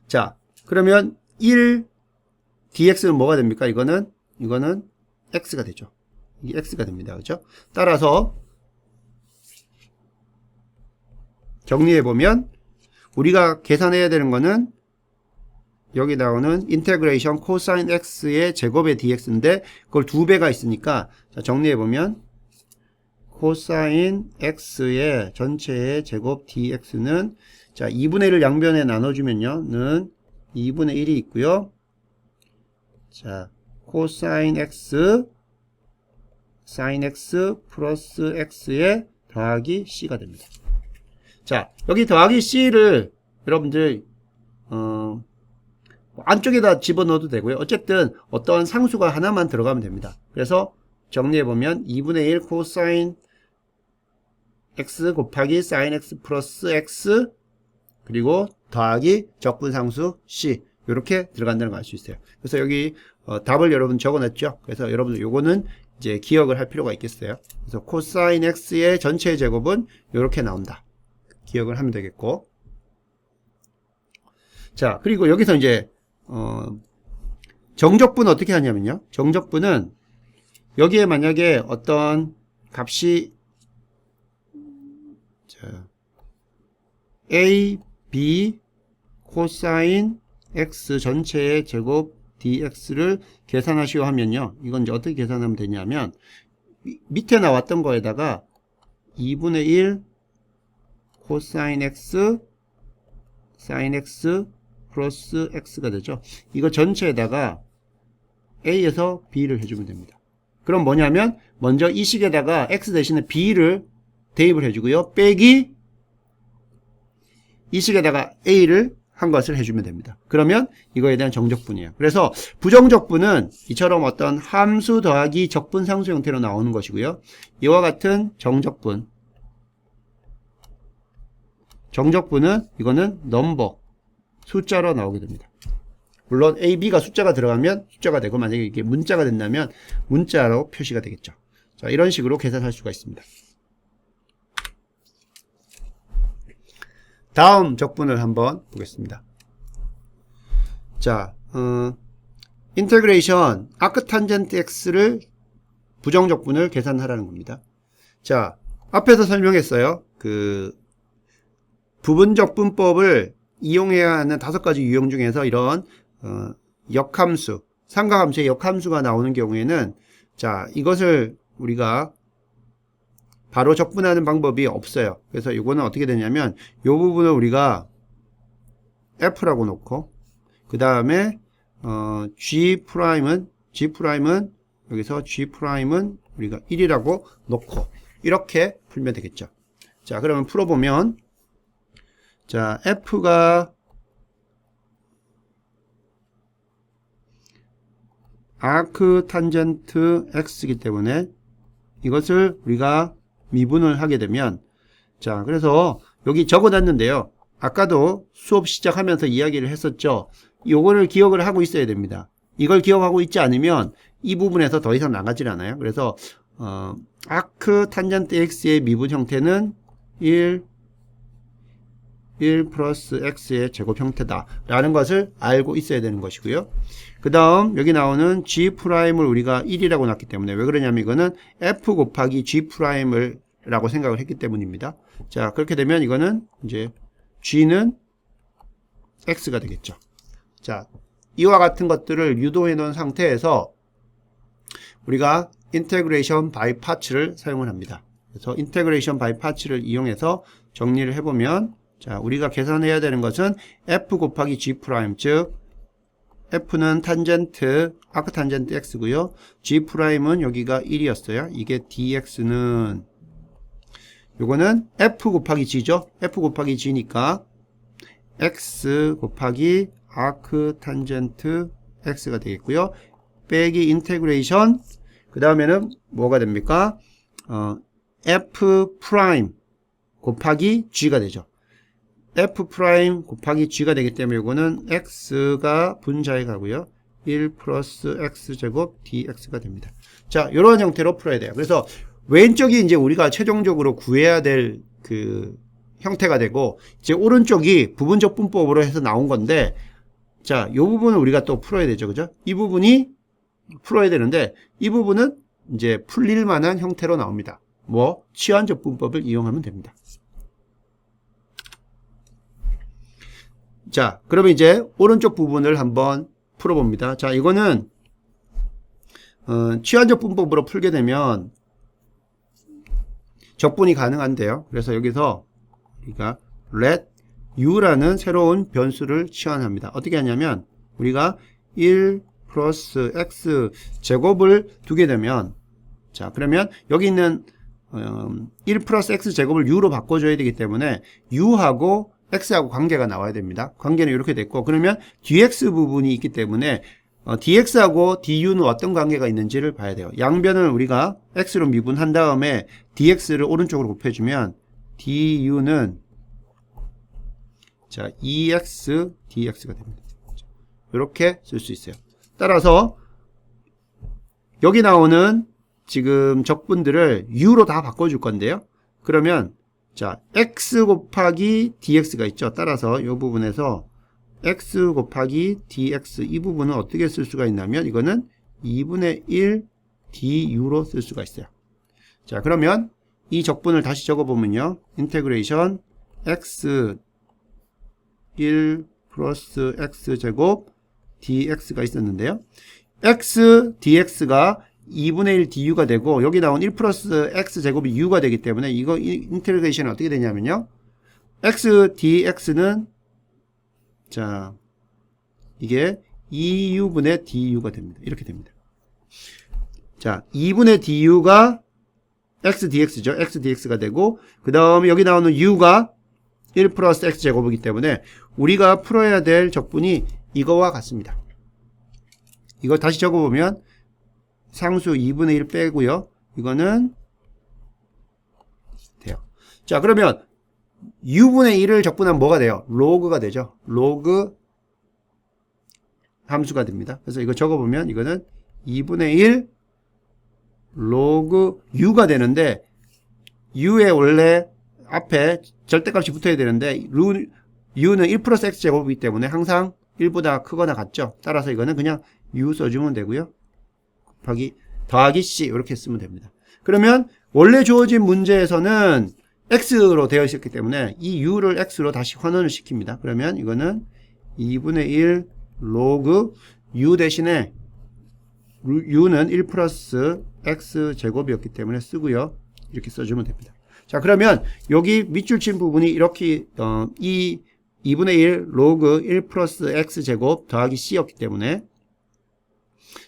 자, 그러면 1 dx는 뭐가 됩니까? 이거는 x가 되죠. 이게 x가 됩니다. 그죠? 따라서 정리해보면 우리가 계산해야 되는 거는 여기 나오는 인테그레이션 코사인 x의 제곱의 dx인데 그걸 2배가 있으니까 자, 정리해보면 코사인 x의 전체의 제곱 dx는 자 2분의 1을 양변에 나눠주면요 는 2분의 1이 있고요. 자 코사인 x 사인 x 플러스 x의 더하기 c가 됩니다. 자 여기 더하기 c를 여러분들 안쪽에다 집어넣어도 되고요. 어쨌든 어떤 상수가 하나만 들어가면 됩니다. 그래서 정리해보면 2분의 1 코사인 x 곱하기 사인 x 플러스 x 그리고 더하기 적분상수 c 이렇게 들어간다는 걸 알 수 있어요. 그래서 여기 답을 여러분 적어놨죠. 그래서 여러분들 요거는 이제 기억을 할 필요가 있겠어요. 그래서 코사인 x의 전체 제곱은 이렇게 나온다. 기억을 하면 되겠고. 자 그리고 여기서 이제 정적분 어떻게 하냐면요. 정적분은 여기에 만약에 어떤 값이 자, a, b 코사인 x 전체의 제곱 dx를 계산하시오 하면요. 이건 이제 어떻게 계산하면 되냐면 밑에 나왔던 거에다가 2분의 1 코사인 x 사인 x 플러스 x가 되죠. 이거 전체에다가 a에서 b를 해주면 됩니다. 그럼 뭐냐면 먼저 이 식에다가 x 대신에 b를 대입을 해주고요. 빼기 이 식에다가 a를 한 것을 해주면 됩니다. 그러면 이거에 대한 정적분이에요. 그래서 부정적분은 이처럼 어떤 함수 더하기 적분상수 형태로 나오는 것이고요. 이와 같은 정적분은 이거는 넘버 숫자로 나오게 됩니다. 물론 A, B가 숫자가 들어가면 숫자가 되고 만약에 이게 문자가 된다면 문자로 표시가 되겠죠. 자, 이런 식으로 계산할 수가 있습니다. 다음 적분을 한번 보겠습니다. 자, 인테그레이션 아크탄젠트 x를 부정적분을 계산하라는 겁니다. 자, 앞에서 설명했어요. 그 부분적분법을 이용해야 하는 5가지 유형 중에서 이런 역함수, 삼각함수의 역함수가 나오는 경우에는 자, 이것을 우리가 바로 적분하는 방법이 없어요. 그래서 이거는 어떻게 되냐면 이 부분을 우리가 F라고 놓고 그 다음에 G'은 G'은 여기서 G'은 우리가 1이라고 놓고 이렇게 풀면 되겠죠. 자, 그러면 풀어보면 자, F가 아크 탄젠트 X이기 때문에 이것을 우리가 미분을 하게 되면 자, 그래서 여기 적어놨는데요. 아까도 수업 시작하면서 이야기를 했었죠. 요거를 기억을 하고 있어야 됩니다. 이걸 기억하고 있지 않으면 이 부분에서 더 이상 나가질 않아요. 그래서 아크 탄젠트 X의 미분 형태는 1 플러스 X의 제곱 형태다 라는 것을 알고 있어야 되는 것이고요. 그 다음 여기 나오는 G'을 우리가 1이라고 놨기 때문에 왜 그러냐면 이거는 F 곱하기 G'을 라고 생각을 했기 때문입니다. 자, 그렇게 되면 이거는 이제 G는 X가 되겠죠. 자, 이와 같은 것들을 유도해 놓은 상태에서 우리가 인테그레이션 바이 파츠를 사용을 합니다. 그래서 인테그레이션 바이 파츠를 이용해서 정리를 해보면 자, 우리가 계산해야 되는 것은 F 곱하기 G', 즉 F는 탄젠트, 아크 탄젠트 X고요. G'은 여기가 1이었어요. 이게 dx는 요거는 F 곱하기 G죠. F 곱하기 G니까 X 곱하기 아크 탄젠트 X가 되겠고요. 빼기 인테그레이션 그 다음에는 뭐가 됩니까? F 프라임 곱하기 G가 되죠. F 프라임 곱하기 G가 되기 때문에 이거는 X가 분자에 가고요. 1 플러스 X제곱 dx가 됩니다. 자, 이런 형태로 풀어야 돼요. 그래서 왼쪽이 이제 우리가 최종적으로 구해야 될 그 형태가 되고, 이제 오른쪽이 부분적 분법으로 해서 나온 건데, 자, 이 부분을 우리가 또 풀어야 되죠. 그죠? 이 부분이 풀어야 되는데, 이 부분은 이제 풀릴 만한 형태로 나옵니다. 뭐, 치환적 분법을 이용하면 됩니다. 자, 그러면 이제 오른쪽 부분을 한번 풀어봅니다. 자, 이거는 치환적 분법으로 풀게 되면 적분이 가능한데요. 그래서 여기서 우리가 let u라는 새로운 변수를 치환합니다. 어떻게 하냐면 우리가 1 플러스 x 제곱을 두게 되면 자, 그러면 여기 있는 1 플러스 x 제곱을 u로 바꿔줘야 되기 때문에 u하고 x하고 관계가 나와야 됩니다. 관계는 이렇게 됐고, 그러면 dx 부분이 있기 때문에 dx하고 du는 어떤 관계가 있는지를 봐야 돼요. 양변을 우리가 x로 미분한 다음에 dx를 오른쪽으로 곱해주면 du는 자 2x dx가 됩니다. 이렇게 쓸 수 있어요. 따라서 여기 나오는 지금 적분들을 u로 다 바꿔줄 건데요. 그러면 자 x 곱하기 dx가 있죠. 따라서 이 부분에서 x 곱하기 dx 이 부분은 어떻게 쓸 수가 있냐면 이거는 2분의 1 du로 쓸 수가 있어요. 자, 그러면 이 적분을 다시 적어보면요. 인테그레이션 x 1 플러스 x 제곱 dx가 있었는데요. x dx가 2분의 1 du가 되고 여기 나온 1 플러스 x 제곱이 u가 되기 때문에 이거 인테그레이션은 어떻게 되냐면요. x dx는 자 이게 2u분의 du가 됩니다. 이렇게 됩니다. 자 2분의 du가 x dx죠. x dx가 되고 그 다음에 여기 나오는 u가 1 플러스 x 제곱이기 때문에 우리가 풀어야 될 적분이 이거와 같습니다. 이거 다시 적어보면 상수 2분의 1 빼고요. 이거는 돼요. 자, 그러면 u분의 1을 적분하면 뭐가 돼요? 로그가 되죠. 로그 함수가 됩니다. 그래서 이거 적어보면 이거는 2분의 1 로그 u가 되는데 u에 원래 앞에 절대값이 붙어야 되는데 u는 1 플러스 x 제곱이기 때문에 항상 1보다 크거나 같죠. 따라서 이거는 그냥 u 써주면 되고요. 더하기 c 이렇게 쓰면 됩니다. 그러면 원래 주어진 문제에서는 x로 되어 있었기 때문에 이 u를 x로 다시 환원을 시킵니다. 그러면 이거는 2분의 1 로그 u 대신에 u는 1 플러스 x 제곱이었기 때문에 쓰고요. 이렇게 써주면 됩니다. 자, 그러면 여기 밑줄 친 부분이 이렇게 이 2분의 1 로그 1 플러스 x 제곱 더하기 c였기 때문에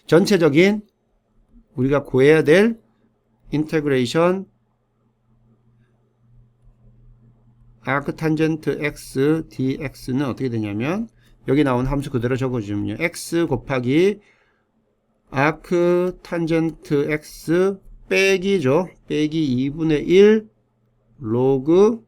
전체적인 우리가 구해야 될 인테그레이션 아크탄젠트 x dx는 어떻게 되냐면 여기 나온 함수 그대로 적어주면요. x 곱하기 아크탄젠트 x 빼기죠. 빼기 2분의 1 로그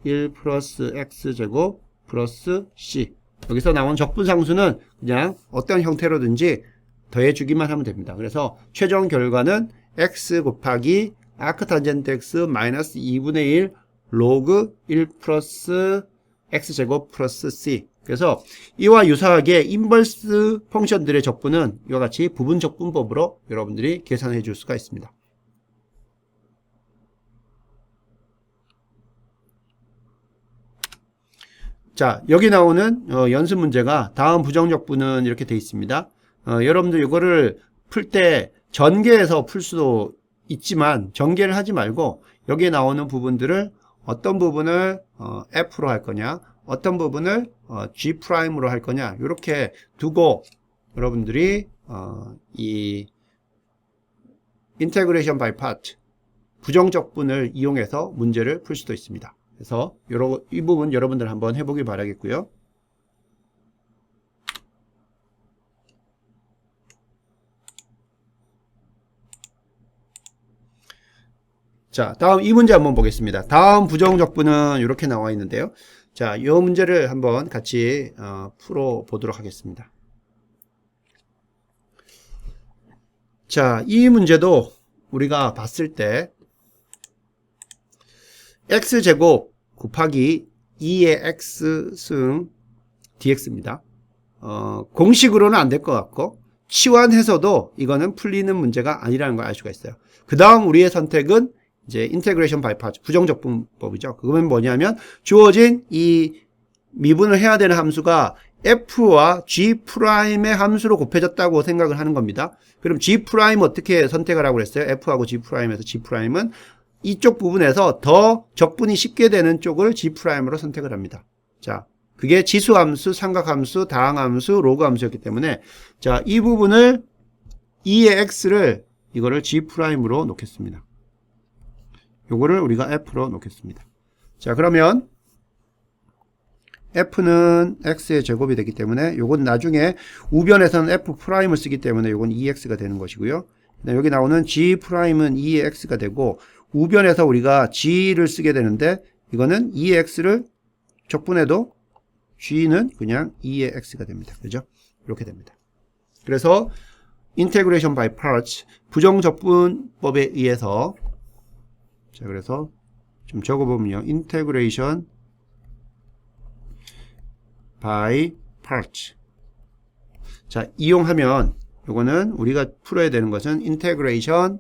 1 플러스 x제곱 플러스 c. 여기서 나온 적분상수는 그냥 어떤 형태로든지 더해주기만 하면 됩니다. 그래서 최종 결과는 x 곱하기 아크탄젠트 x 마이너스 2분의 1 로그 1 플러스 x제곱 플러스 c. 그래서 이와 유사하게 인버스 펑션들의 적분은 이와 같이 부분적분법으로 여러분들이 계산해 줄 수가 있습니다. 자, 여기 나오는 연습 문제가 다음 부정적분은 이렇게 되어 있습니다. 여러분들 이거를 풀 때 전개해서 풀 수도 있지만 전개를 하지 말고 여기에 나오는 부분들을 어떤 부분을 F로 할 거냐, 어떤 부분을 G'으로 할 거냐, 이렇게 두고 여러분들이 이 인테그레이션 바이 파트 부정적분을 이용해서 문제를 풀 수도 있습니다. 그래서 이 부분 여러분들 한번 해보길 바라겠고요. 자, 다음 이 문제 한번 보겠습니다. 다음 부정적분은 이렇게 나와 있는데요. 자, 이 문제를 한번 같이 풀어 보도록 하겠습니다. 자, 이 문제도 우리가 봤을 때 x제곱 곱하기 2의 x승 dx입니다. 공식으로는 안 될 것 같고 치환해서도 이거는 풀리는 문제가 아니라는 걸 알 수가 있어요. 그 다음 우리의 선택은 이제 인테그레이션 바이 파트 부정적분법이죠. 그거는 뭐냐면 주어진 이 미분을 해야 되는 함수가 f와 g'의 함수로 곱해졌다고 생각을 하는 겁니다. 그럼 g' 어떻게 선택을 하고 그랬어요? f하고 g'에서 g'은 이쪽 부분에서 더 적분이 쉽게 되는 쪽을 g'으로 선택을 합니다. 자, 그게 지수함수, 삼각함수, 다항함수, 로그함수였기 때문에 자, 이 부분을 2의 x를 이거를 g'으로 놓겠습니다. 요거를 우리가 f로 놓겠습니다. 자, 그러면 f는 x의 제곱이 되기 때문에 요건 나중에 우변에서는 f'을 쓰기 때문에 요건 2x가 되는 것이고요. 여기 나오는 g'은 2의 x가 되고 우변에서 우리가 g를 쓰게 되는데 이거는 2의 x를 적분해도 g는 그냥 2의 x가 됩니다. 그죠? 이렇게 됩니다. 그래서 integration by parts 부정적분법에 의해서 자, 그래서 좀 적어보면요. integration by parts. 자, 이용하면 요거는 우리가 풀어야 되는 것은 integration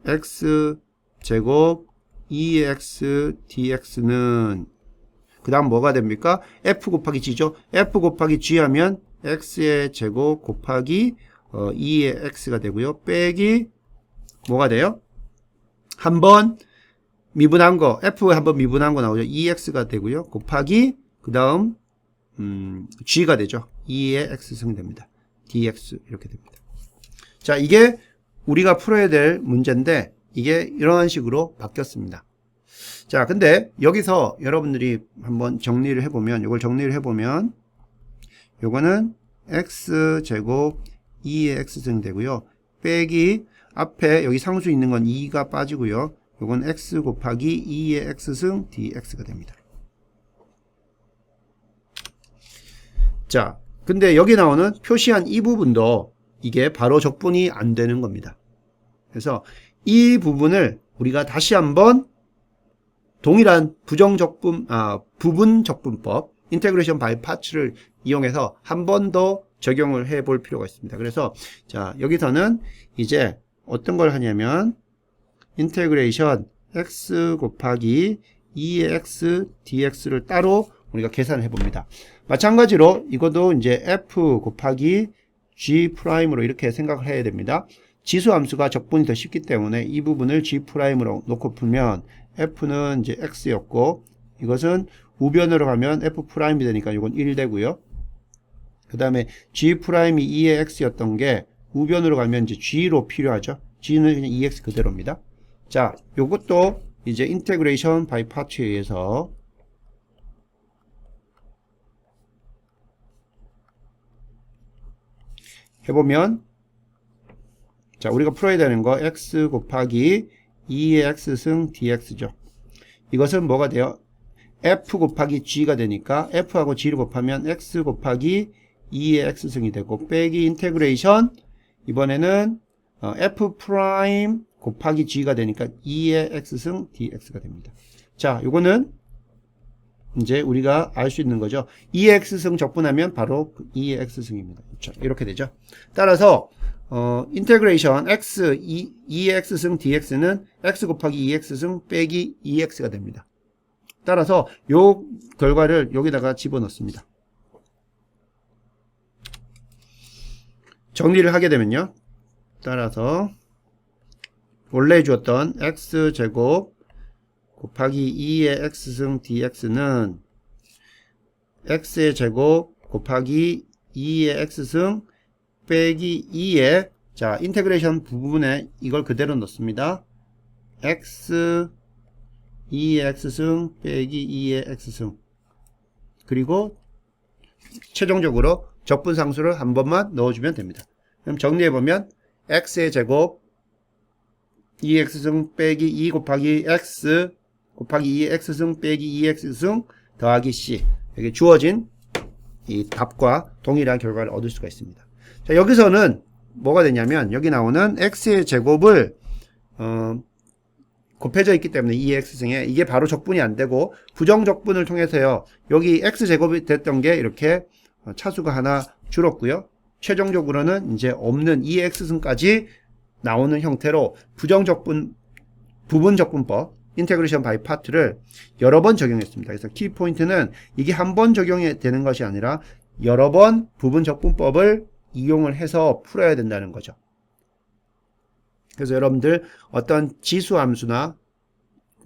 x 제곱 2x dx는 그 다음 뭐가 됩니까? f 곱하기 g죠. f 곱하기 g 하면 x의 제곱 곱하기 2의 x가 되고요. 빼기 뭐가 돼요? 한번 미분한 거 f 한번 미분한 거 나오죠. 2x가 되고요. 곱하기 그 다음 g가 되죠. 2의 x승 됩니다. dx 이렇게 됩니다. 자, 이게 우리가 풀어야 될 문제인데 이게 이런 식으로 바뀌었습니다. 자, 근데 여기서 여러분들이 한번 정리를 해보면 이걸 정리를 해보면 요거는 x제곱 2의 x승 되고요. 빼기 앞에 여기 상수 있는 건 2가 빠지고요. 요건 x 곱하기 2의 x승 dx가 됩니다. 자, 근데 여기 나오는 표시한 이 부분도 이게 바로 적분이 안 되는 겁니다. 그래서 이 부분을 우리가 다시 한번 동일한 부분적분법 인테그레이션 바이 파츠를 이용해서 한 번 더 적용을 해 볼 필요가 있습니다. 그래서 자, 여기서는 이제 어떤 걸 하냐면 인테그레이션 x 곱하기 2의 x dx를 따로 우리가 계산을 해 봅니다. 마찬가지로 이것도 이제 f 곱하기 g'으로 이렇게 생각을 해야 됩니다. 지수함수가 적분이 더 쉽기 때문에 이 부분을 g'으로 놓고 풀면 f는 이제 x였고 이것은 우변으로 가면 f'이 되니까 이건 1 되고요. 그 다음에 G 프라임이 2의 X였던 게 우변으로 가면 이제 G로 필요하죠. G는 그냥 2X 그대로입니다. 자, 요것도 이제 인테그레이션 바이 파트에 의해서 해보면, 자, 우리가 풀어야 되는 거 X 곱하기 2의 X승 DX죠. 이것은 뭐가 돼요? F 곱하기 G가 되니까 F하고 G를 곱하면 X 곱하기 2의 X승이 되고, 빼기 인테그레이션, 이번에는 F 프라임 곱하기 G가 되니까 2의 X승 DX가 됩니다. 자, 요거는 이제 우리가 알 수 있는 거죠. 2의 X승 적분하면 바로 2의 X승입니다. 그렇죠? 이렇게 되죠. 따라서 인테그레이션 X 2의 X승 DX는 X 곱하기 2의 X승 빼기 2X가 됩니다. 따라서 요 결과를 여기다가 집어넣습니다. 정리를 하게 되면요. 따라서 원래 주었던 X제곱 곱하기 2의 X승 DX는 X의 제곱 곱하기 2의 X승 빼기 2의, 자, 인테그레이션 부분에 이걸 그대로 넣습니다. X 2의 X승 빼기 2의 X승, 그리고 최종적으로 적분상수를 한 번만 넣어주면 됩니다. 그럼 정리해보면 X의 제곱 2X승 빼기 2 곱하기 X 곱하기 2X승 빼기 2X승 더하기 C, 여기 주어진 이 답과 동일한 결과를 얻을 수가 있습니다. 자, 여기서는 뭐가 되냐면 여기 나오는 X의 제곱을 곱해져 있기 때문에 2X승에 이게 바로 적분이 안 되고 부정적분을 통해서요, 여기 X제곱이 됐던 게 이렇게 차수가 하나 줄었고요, 최종적으로는 이제 없는 2X승까지 나오는 형태로 부정적분, 부분적분법, 인테그레이션 바이 파트를 여러 번 적용했습니다. 그래서 키포인트는 이게 한 번 적용이 되는 것이 아니라 여러 번 부분적분법을 이용을 해서 풀어야 된다는 거죠. 그래서 여러분들 어떤 지수함수나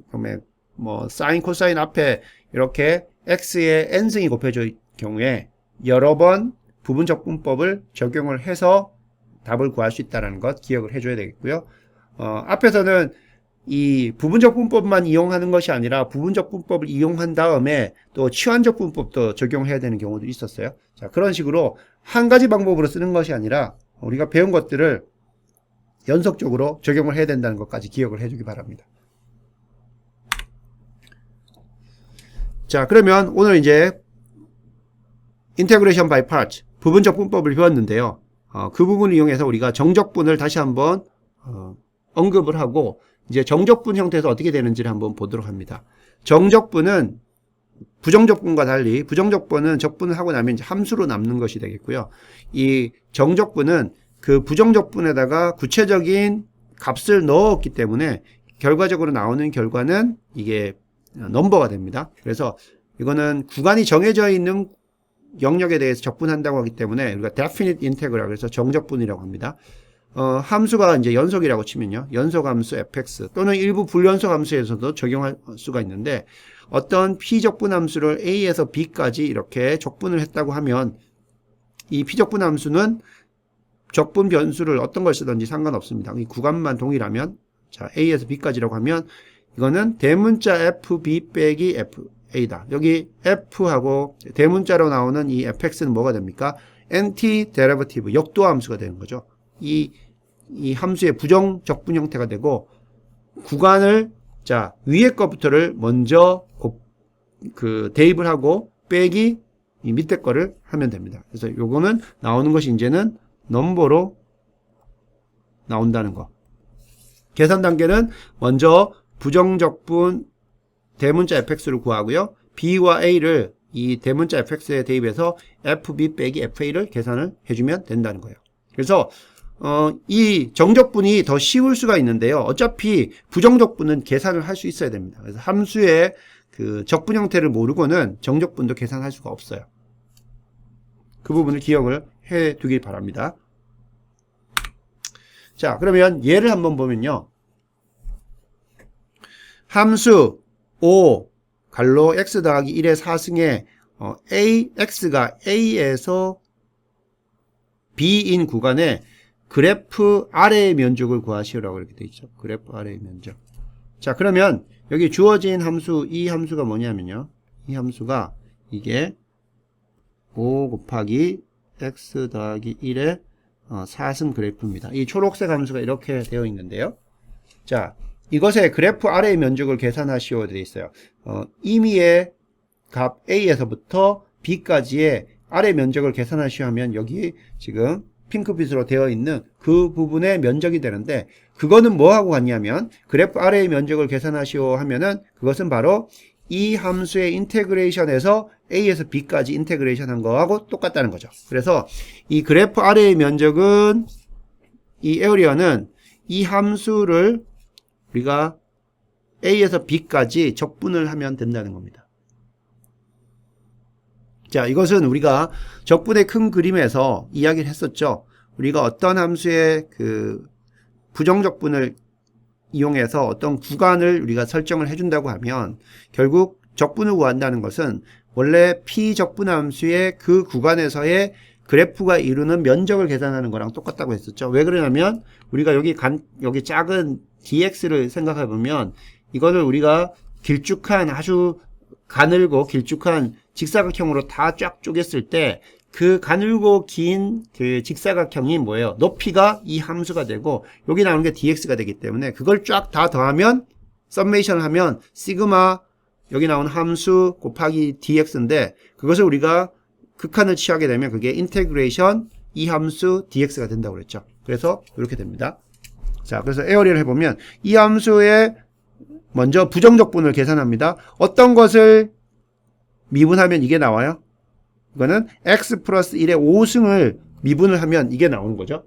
그다음에 뭐 사인, 코사인 앞에 이렇게 x의 n승이 곱해져 있을 경우에 여러 번 부분적분법을 적용을 해서 답을 구할 수 있다는 것 기억을 해줘야 되겠고요. 앞에서는 이 부분적분법만 이용하는 것이 아니라 부분적분법을 이용한 다음에 또 치환적분법도 적용해야 되는 경우도 있었어요. 자, 그런 식으로 한 가지 방법으로 쓰는 것이 아니라 우리가 배운 것들을 연속적으로 적용을 해야 된다는 것까지 기억을 해주기 바랍니다. 자, 그러면 오늘 이제 인테그레이션 바이 파트, 부분적분법을 배웠는데요. 그 부분을 이용해서 우리가 정적분을 다시 한번 언급을 하고 이제 정적분 형태에서 어떻게 되는지를 한번 보도록 합니다. 정적분은 부정적분과 달리 부정적분은 적분을 하고 나면 이제 함수로 남는 것이 되겠고요. 이 정적분은 그 부정적분에다가 구체적인 값을 넣었기 때문에 결과적으로 나오는 결과는 이게 넘버가 됩니다. 그래서 이거는 구간이 정해져 있는 영역에 대해서 적분한다고 하기 때문에 우리가 definite integral, 그래서 정적분이라고 합니다. 함수가 이제 연속이라고 치면요, 연속함수 fx 또는 일부 불연속함수에서도 적용할 수가 있는데, 어떤 피적분함수를 a에서 b까지 이렇게 적분을 했다고 하면 이 피적분함수는 적분 변수를 어떤 걸 쓰든지 상관없습니다. 이 구간만 동일하면, 자, a에서 b까지라고 하면 이거는 대문자 fb 빼기 fa다. 여기 f하고 대문자로 나오는 이 fx는 뭐가 됩니까? anti-derivative, 역도함수가 되는 거죠. 이 함수의 부정 적분 형태가 되고, 구간을, 자, 위에 것부터를 먼저 대입을 하고 빼기 이 밑에 거를 하면 됩니다. 그래서 요거는 나오는 것이 이제는 넘버로 나온다는 거. 계산 단계는 먼저 부정적분 대문자 fx를 구하고요, b와 a를 이 대문자 fx에 대입해서 fb 빼기 fa를 계산을 해주면 된다는 거예요. 그래서 이 정적분이 더 쉬울 수가 있는데요, 어차피 부정적분은 계산을 할 수 있어야 됩니다. 그래서 함수의 그 적분 형태를 모르고는 정적분도 계산할 수가 없어요. 그 부분을 기억을 해 두길 바랍니다. 자, 그러면 예를 한번 보면요, 함수 5 갈로 x 더하기 1의 4승에 x가 a에서 B인 구간에 그래프 아래의 면적을 구하시오라고 이렇게 되어 있죠. 그래프 아래의 면적. 자, 그러면 여기 주어진 함수, 이 함수가 뭐냐면요. 이 함수가 이게 5 곱하기 x 더하기 1의 4승 그래프입니다. 이 초록색 함수가 이렇게 되어 있는데요. 자, 이것의 그래프 아래의 면적을 계산하시오 되어 있어요. 임의의 값 A에서부터 B까지의 아래 면적을 계산하시오 하면 여기 지금 핑크빛으로 되어 있는 그 부분의 면적이 되는데, 그거는 뭐하고 같냐면 그래프 아래의 면적을 계산하시오 하면은 그것은 바로 이 함수의 인테그레이션에서 A에서 B까지 인테그레이션 한 거하고 똑같다는 거죠. 그래서 이 그래프 아래의 면적은, 이 에어리어는 이 함수를 우리가 A에서 B까지 적분을 하면 된다는 겁니다. 자, 이것은 우리가 적분의 큰 그림에서 이야기를 했었죠. 우리가 어떤 함수의 그 부정적분을 이용해서 어떤 구간을 우리가 설정을 해준다고 하면 결국 적분을 구한다는 것은 원래 P적분 함수의 그 구간에서의 그래프가 이루는 면적을 계산하는 거랑 똑같다고 했었죠. 왜 그러냐면 우리가 여기 작은 dx를 생각해 보면 이거를 우리가 길쭉한, 아주 가늘고 길쭉한 직사각형으로 다 쫙 쪼갰을 때 그 가늘고 긴 그 직사각형이 뭐예요? 높이가 이 함수가 되고 여기 나오는 게 dx가 되기 때문에 그걸 쫙 다 더하면, 썸메이션을 하면 시그마 여기 나오는 함수 곱하기 dx인데, 그것을 우리가 극한을 취하게 되면 그게 인테그레이션 이 함수 dx가 된다고 그랬죠. 그래서 이렇게 됩니다. 자, 그래서 에어리를 해보면 이 함수의 먼저 부정적분을 계산합니다. 어떤 것을 미분하면 이게 나와요? 이거는 x 플러스 1의 5승을 미분을 하면 이게 나오는 거죠.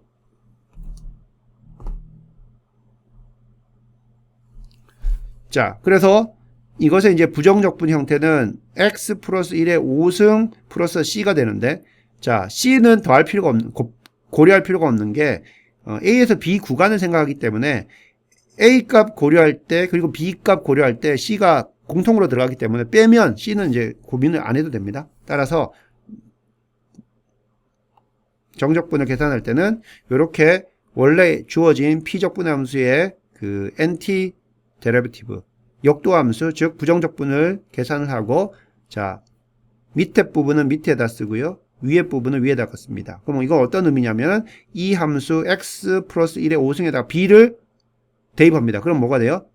자, 그래서 이것의 이제 부정적분 형태는 x 플러스 1의 5승 플러스 c가 되는데, 자, c는 더할 필요가 없는, 고려할 필요가 없는 게 a에서 b 구간을 생각하기 때문에 a 값 고려할 때, 그리고 b 값 고려할 때 c가 공통으로 들어가기 때문에 빼면 c는 이제 고민을 안 해도 됩니다. 따라서 정적분을 계산할 때는 이렇게 원래 주어진 P적분 함수의 그 NT 데리베티브, 역도 함수, 즉 부정적분을 계산을 하고, 자, 밑에 부분은 밑에다 쓰고요. 위에 부분은 위에다 씁니다. 그럼 이거 어떤 의미냐면 이 함수 x 플러스 1의 5승에다가 b를 대입합니다. 그럼 뭐가 돼요?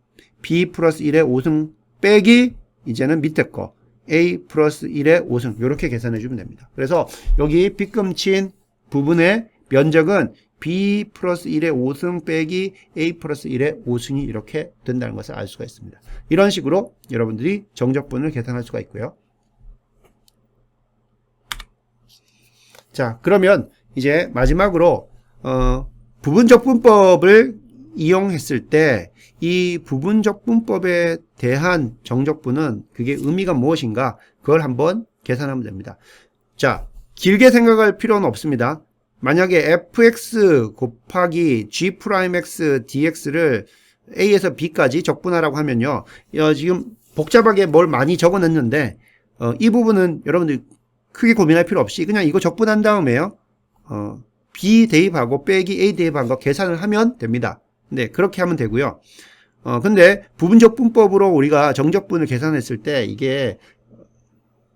b 플러스 1의 5승 빼기 이제는 밑에 거 a 플러스 1의 5승, 이렇게 계산해 주면 됩니다. 그래서 여기 빗금친 부분의 면적은 b 플러스 1의 5승 빼기 a 플러스 1의 5승이 이렇게 된다는 것을 알 수가 있습니다. 이런 식으로 여러분들이 정적분을 계산할 수가 있고요. 자, 그러면 이제 마지막으로 부분적분법을 이용했을 때 이 부분적분법에 대한 정적분은 그게 의미가 무엇인가, 그걸 한번 계산하면 됩니다. 자, 길게 생각할 필요는 없습니다. 만약에 fx 곱하기 g'x dx를 a에서 b까지 적분하라고 하면요, 지금 복잡하게 뭘 많이 적어냈는데 이 부분은 여러분들 크게 고민할 필요 없이 그냥 이거 적분한 다음에요, b 대입하고 빼기 a 대입한 거 계산을 하면 됩니다. 네, 그렇게 하면 되고요. 근데 부분적분법으로 우리가 정적분을 계산했을 때 이게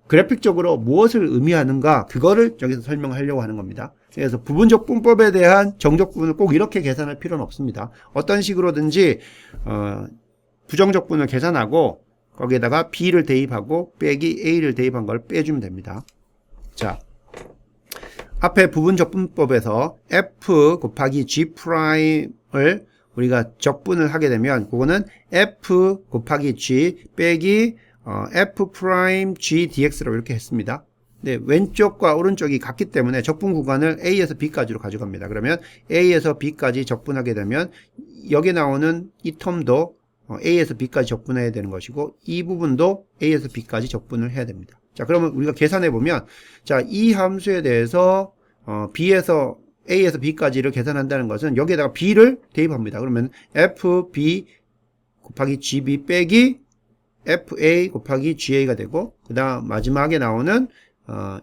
그래픽적으로 무엇을 의미하는가, 그거를 여기서 설명하려고 하는 겁니다. 그래서 부분적분법에 대한 정적분을 꼭 이렇게 계산할 필요는 없습니다. 어떤 식으로든지 부정적분을 계산하고 거기에다가 b를 대입하고 빼기 a를 대입한 걸 빼주면 됩니다. 자, 앞에 부분적분법에서 f 곱하기 g'을 우리가 적분을 하게 되면 그거는 f 곱하기 g 빼기 f 프라임 g dx라고 이렇게 했습니다. 네, 왼쪽과 오른쪽이 같기 때문에 적분 구간을 a에서 b까지로 가져갑니다. 그러면 a에서 b까지 적분하게 되면 여기 나오는 이 텀도 a에서 b까지 적분해야 되는 것이고, 이 부분도 a에서 b까지 적분을 해야 됩니다. 자, 그러면 우리가 계산해 보면, 자, 이 함수에 대해서 b에서 a에서 b까지를 계산한다는 것은 여기에다가 b를 대입합니다. 그러면 fb 곱하기 gb 빼기 fa 곱하기 ga가 되고, 그 다음 마지막에 나오는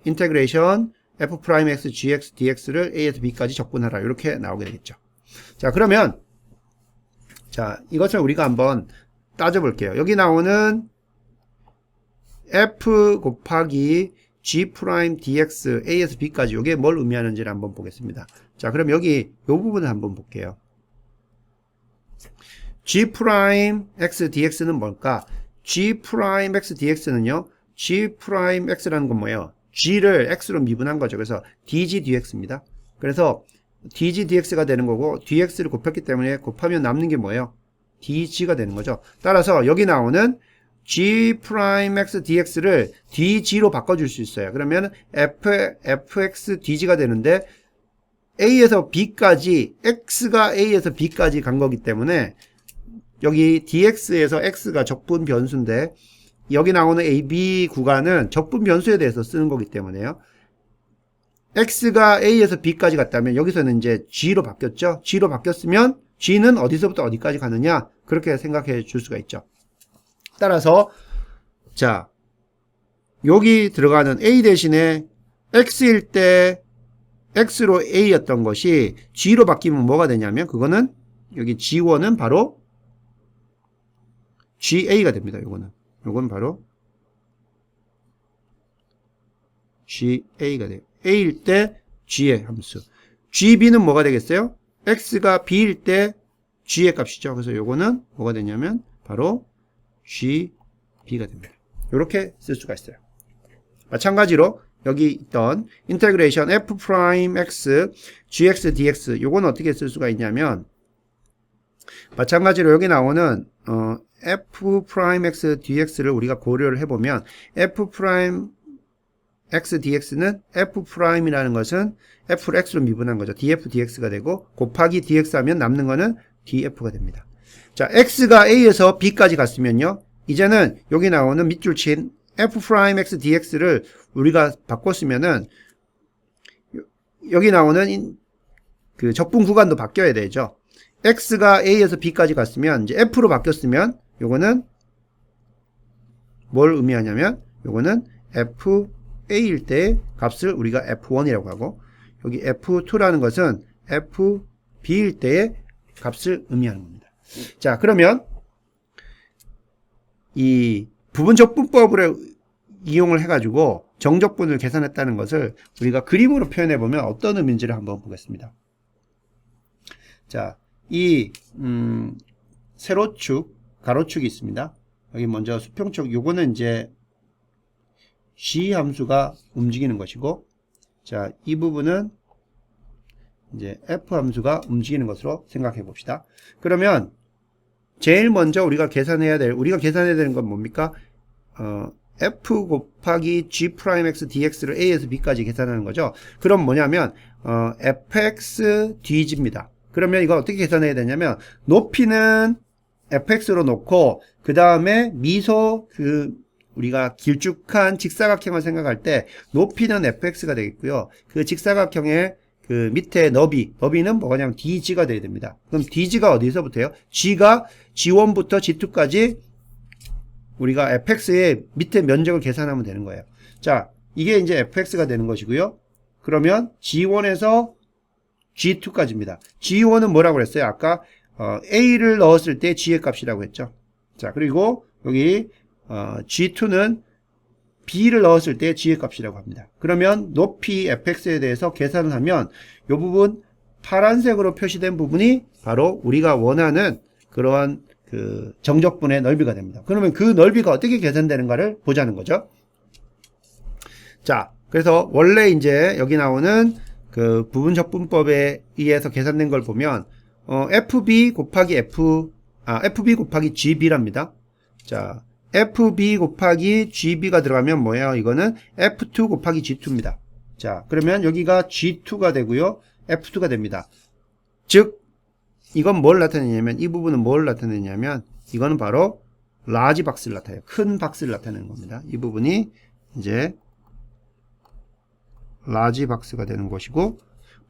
인테그레이션 F'X, Gx, Dx를 A에서 B까지 적분하라. 이렇게 나오게 되겠죠. 자, 그러면 자, 이것을 우리가 한번 따져볼게요. 여기 나오는 F 곱하기 G 프라임 dx A에서 B까지 이게 뭘 의미하는지를 한번 보겠습니다. 자, 그럼 여기 이 부분을 한번 볼게요. G 프라임 x dx는 뭘까? G 프라임 x dx는요. G 프라임 x라는 건 뭐예요? G를 x로 미분한 거죠. 그래서 dg dx입니다. 그래서 dg dx가 되는 거고 dx를 곱했기 때문에 곱하면 남는 게 뭐예요? dg가 되는 거죠. 따라서 여기 나오는 G 프라임 x dx를 dg로 바꿔줄 수 있어요. 그러면 fx dg가 되는데 a에서 b까지 x가 a에서 b까지 간 거기 때문에 여기 dx에서 x가 적분 변수인데 여기 나오는 ab 구간은 적분 변수에 대해서 쓰는 거기 때문에요. x가 a에서 b까지 갔다면 여기서는 이제 g로 바뀌었죠. g로 바뀌었으면 g는 어디서부터 어디까지 가느냐 그렇게 생각해 줄 수가 있죠. 따라서 자 여기 들어가는 a 대신에 x일 때 x로 a였던 것이 g로 바뀌면 뭐가 되냐면 그거는 여기 g1은 바로 ga가 됩니다. 요건 바로 ga가 돼요. a일 때 g의 함수. gb는 뭐가 되겠어요? x가 b일 때 g의 값이죠. 그래서 요거는 뭐가 되냐면 바로 gb가 됩니다. 이렇게 쓸 수가 있어요. 마찬가지로 여기 있던 인테그레이션 f 프라임 x gx dx 요건 어떻게 쓸 수가 있냐면 마찬가지로 여기 나오는 f 프라임 x dx를 우리가 고려를 해보면 f 프라임 x dx는 f 프라임이라는 것은 f를 x로 미분한 거죠. df dx가 되고 곱하기 dx 하면 남는 거는 df가 됩니다. 자, x가 a에서 b까지 갔으면요. 이제는 여기 나오는 밑줄 친 f 프라임 x dx를 우리가 바꿨으면은 여기 나오는 그 적분 구간도 바뀌어야 되죠. x가 a에서 b까지 갔으면 이제 f로 바뀌었으면 요거는 뭘 의미하냐면 요거는 fa일 때 값을 우리가 f1이라고 하고 여기 f2라는 것은 fb일 때의 값을 의미하는 겁니다. 자, 그러면 이 부분적분법을 이용을 해가지고 정적분을 계산했다는 것을 우리가 그림으로 표현해보면 어떤 의미인지를 한번 보겠습니다. 자, 이 세로축, 가로축이 있습니다. 여기 먼저 수평축, 요거는 이제 g 함수가 움직이는 것이고, 자, 이 부분은 이제 f 함수가 움직이는 것으로 생각해 봅시다. 그러면 제일 먼저 우리가 계산해야 되는 건 뭡니까? f 곱하기 g 프라임 x dx를 a에서 b까지 계산하는 거죠. 그럼 뭐냐면 fx dg입니다. 그러면 이거 어떻게 계산해야 되냐면 높이는 fx로 놓고 그 다음에 미소 우리가 길쭉한 직사각형을 생각할 때 높이는 fx가 되겠고요. 그 직사각형의 그 밑에 너비는 뭐냐면 dg가 돼야 됩니다. 그럼 dg가 어디서부터요? g가 g1부터 g2까지 우리가 fx의 밑에 면적을 계산하면 되는 거예요. 자, 이게 이제 fx가 되는 것이고요. 그러면 g1에서 g2까지입니다. g1은 뭐라고 그랬어요? 아까 a를 넣었을 때 g의 값이라고 했죠. 자, 그리고 여기 g2는 b를 넣었을 때 g의 값이라고 합니다. 그러면 높이 fx에 대해서 계산을 하면 이 부분 파란색으로 표시된 부분이 바로 우리가 원하는 그러한 그 정적분의 넓이가 됩니다. 그러면 그 넓이가 어떻게 계산되는가를 보자는 거죠. 자, 그래서 원래 이제 여기 나오는 그 부분적분법에 의해서 계산된 걸 보면 fb 곱하기 gb랍니다. 자, fb 곱하기 gb가 들어가면 뭐예요? 이거는 f2 곱하기 g2입니다. 자, 그러면 여기가 g2가 되고요. f2가 됩니다. 즉 이건 뭘 나타내냐면 이 부분은 뭘 나타내냐면 이거는 바로 라지 박스를 나타내요. 큰 박스를 나타내는 겁니다. 이 부분이 이제 라지 박스가 되는 것이고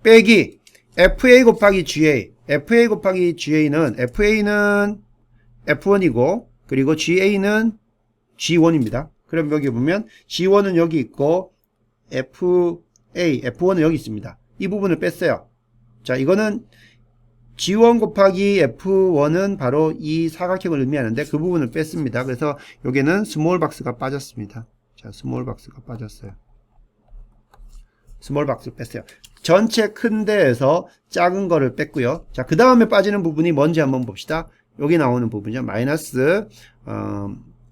빼기 fa 곱하기 ga FA는 F1이고 그리고 GA는 G1입니다. 그럼 여기 보면 G1은 여기 있고 A, F1은 여기 있습니다. 이 부분을 뺐어요. 자, 이거는 G1 곱하기 F1은 바로 이 사각형을 의미하는데 그 부분을 뺐습니다. 그래서 여기는 스몰 박스가 빠졌습니다. 자, 스몰 박스가 빠졌어요. 스몰 박스 뺐어요. 전체 큰 데에서 작은 거를 뺐고요. 자, 그 다음에 빠지는 부분이 뭔지 한번 봅시다. 여기 나오는 부분이죠. 마이너스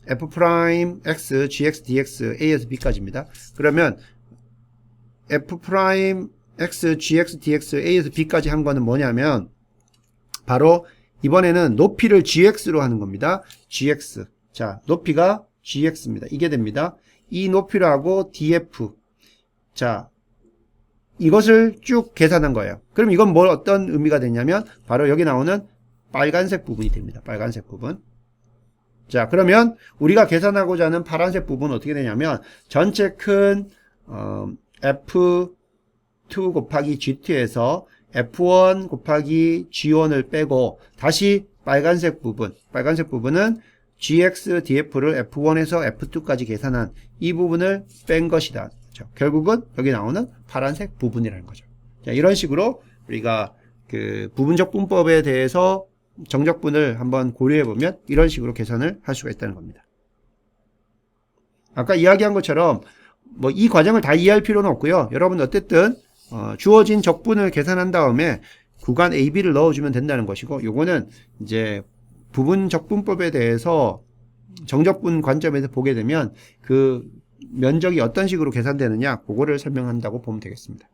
F 프라임 X, GX, DX, A에서 B까지입니다. 그러면 F 프라임 X, GX, DX, A에서 B까지 한 거는 뭐냐면 바로 이번에는 높이를 GX로 하는 겁니다. GX. 자, 높이가 GX입니다. 이게 됩니다. 이 높이라고 DF. 자, 이것을 쭉 계산한 거예요. 그럼 이건 뭘 어떤 의미가 되냐면 바로 여기 나오는 빨간색 부분이 됩니다. 빨간색 부분. 자, 그러면 우리가 계산하고자 하는 파란색 부분은 어떻게 되냐면 전체 큰 F2 곱하기 G2에서 F1 곱하기 G1을 빼고 다시 빨간색 부분은 GX, DF를 F1에서 F2까지 계산한 이 부분을 뺀 것이다. 그렇죠? 결국은 여기 나오는 파란색 부분이라는 거죠. 자, 이런 식으로 우리가 그 부분적 분법에 대해서 정적분을 한번 고려해 보면 이런 식으로 계산을 할 수가 있다는 겁니다. 아까 이야기한 것처럼 뭐 이 과정을 다 이해할 필요는 없고요. 여러분 어쨌든 주어진 적분을 계산한 다음에 구간 AB를 넣어주면 된다는 것이고, 요거는 이제 부분적분법에 대해서 정적분 관점에서 보게 되면 그 면적이 어떤 식으로 계산되느냐, 그거를 설명한다고 보면 되겠습니다.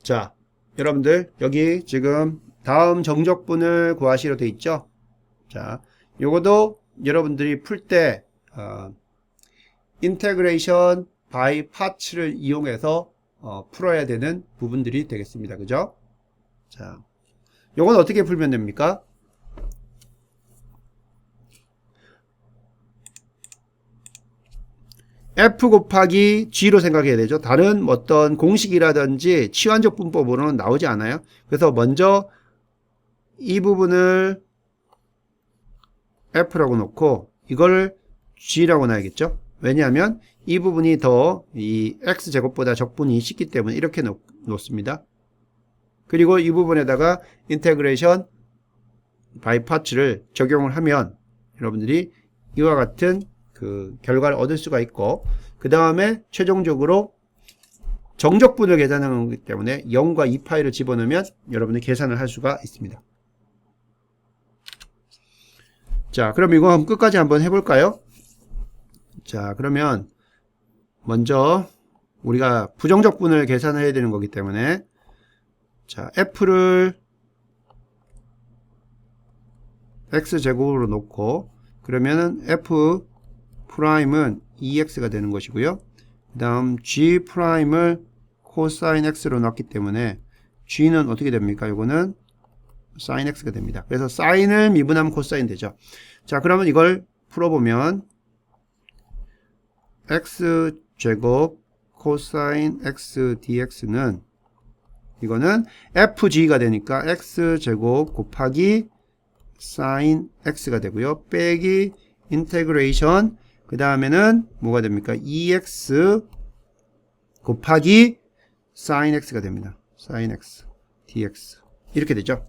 자, 여러분들 여기 지금 다음 정적분을 구하시로 돼 있죠. 자, 요것도 여러분들이 풀 때 인테그레이션 바이 파츠를 이용해서 풀어야 되는 부분들이 되겠습니다. 그죠? 자, 요건 어떻게 풀면 됩니까? F 곱하기 G로 생각해야 되죠. 다른 어떤 공식이라든지 치환적 분법으로는 나오지 않아요. 그래서 먼저 이 부분을 F라고 놓고 이걸 G라고 놔야겠죠. 왜냐하면 이 부분이 더 이 X제곱보다 적분이 쉽기 때문에 이렇게 놓습니다. 그리고 이 부분에다가 인테그레이션 바이 파츠를 적용을 하면 여러분들이 이와 같은 그 결과를 얻을 수가 있고, 그 다음에 최종적으로 정적분을 계산하는 거기 때문에 0과 2파이를 집어넣으면 여러분이 계산을 할 수가 있습니다. 자, 그럼 이거 끝까지 한번 해볼까요? 자, 그러면 먼저 우리가 부정적분을 계산을 해야 되는 거기 때문에, 자, F를 X제곱으로 놓고, 그러면은 F 프라임은 EX가 되는 것이고요. 그 다음 G 프라임을 코사인 X로 놨기 때문에 G는 어떻게 됩니까? 이거는 사인 X가 됩니다. 그래서 사인을 미분하면 코사인 되죠. 자, 그러면 이걸 풀어보면 X제곱 코사인 X dx는 이거는 FG가 되니까 X제곱 곱하기 사인 X가 되고요. 빼기 인테그레이션, 그 다음에는 뭐가 됩니까? EX 곱하기 sin X가 됩니다. sin X dx 이렇게 되죠.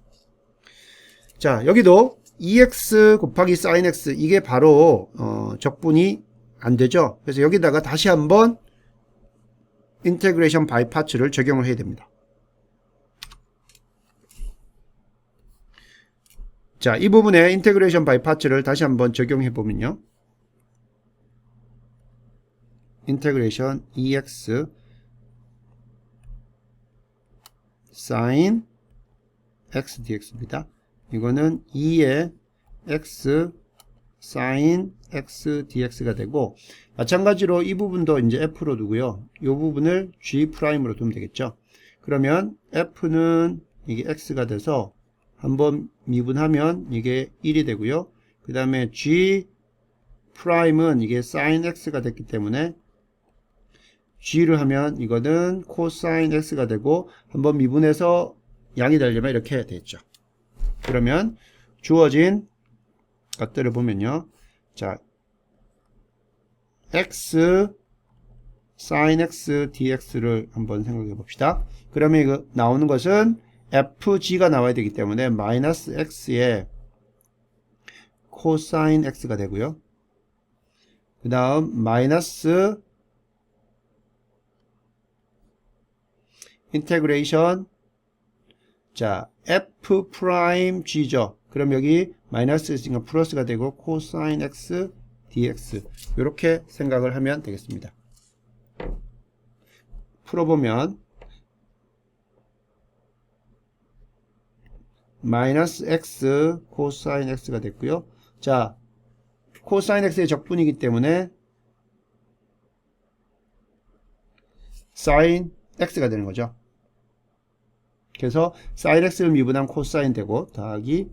자, 여기도 EX 곱하기 sin X, 이게 바로 적분이 안 되죠. 그래서 여기다가 다시 한번 인테그레이션 바이 파츠를 적용을 해야 됩니다. 자, 이 부분에 인테그레이션 바이 파츠를 다시 한번 적용해 보면요. 인테그레이션 EX sin X dx입니다. 이거는 2의 X sin X dx가 되고, 마찬가지로 이 부분도 이제 F로 두고요. 이 부분을 G 프라임으로 두면 되겠죠. 그러면 F는 이게 X가 돼서 한번 미분하면 이게 1이 되고요. 그 다음에 G 프라임은 이게 sin X가 됐기 때문에 G를 하면 이거는 코사인 X가 되고, 한번 미분해서 양이 되려면 이렇게 해야 되겠죠. 그러면 주어진 것들을 보면요. 자, x sin x dx를 한번 생각해 봅시다. 그러면 이거 나오는 것은 fg가 나와야 되기 때문에 마이너스 x의 코사인 x가 되고요. 그 다음 마이너스 인테그레이션 자 f 프라임 g죠. 그럼 여기 마이너스 있으니까 플러스가 되고 코사인 x dx 이렇게 생각을 하면 되겠습니다. 풀어보면 마이너스 x 코사인 x가 됐고요. 자, 코사인 x의 적분이기 때문에 사인 x가 되는 거죠. 그래서 사인 x를 미분하면 코사인 되고 더하기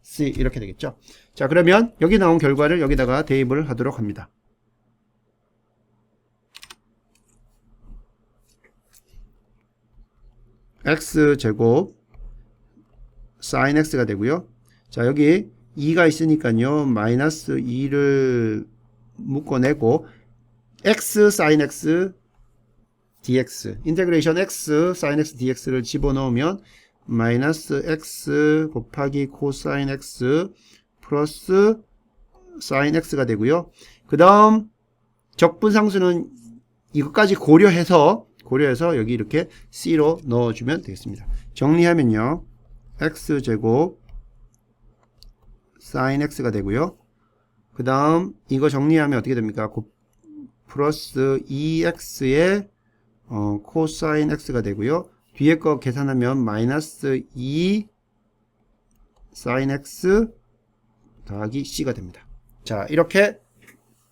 c 이렇게 되겠죠. 자, 그러면 여기 나온 결과를 여기다가 대입을 하도록 합니다. x제곱 sin x가 되고요. 자, 여기 2가 있으니까요. 마이너스 2를 묶어내고 x sin x dx 인테그레이션 x sin x dx를 집어넣으면 마이너스 x 곱하기 코사인 x 플러스 sin x가 되고요. 그 다음 적분상수는 이것까지 고려해서 여기 이렇게 c로 넣어주면 되겠습니다. 정리하면요. x제곱 sin x가 되고요. 그 다음 이거 정리하면 어떻게 됩니까? 플러스 2x의 코사인 x가 되고요. 뒤에 거 계산하면 마이너스 2 sin x 더하기 c가 됩니다. 자, 이렇게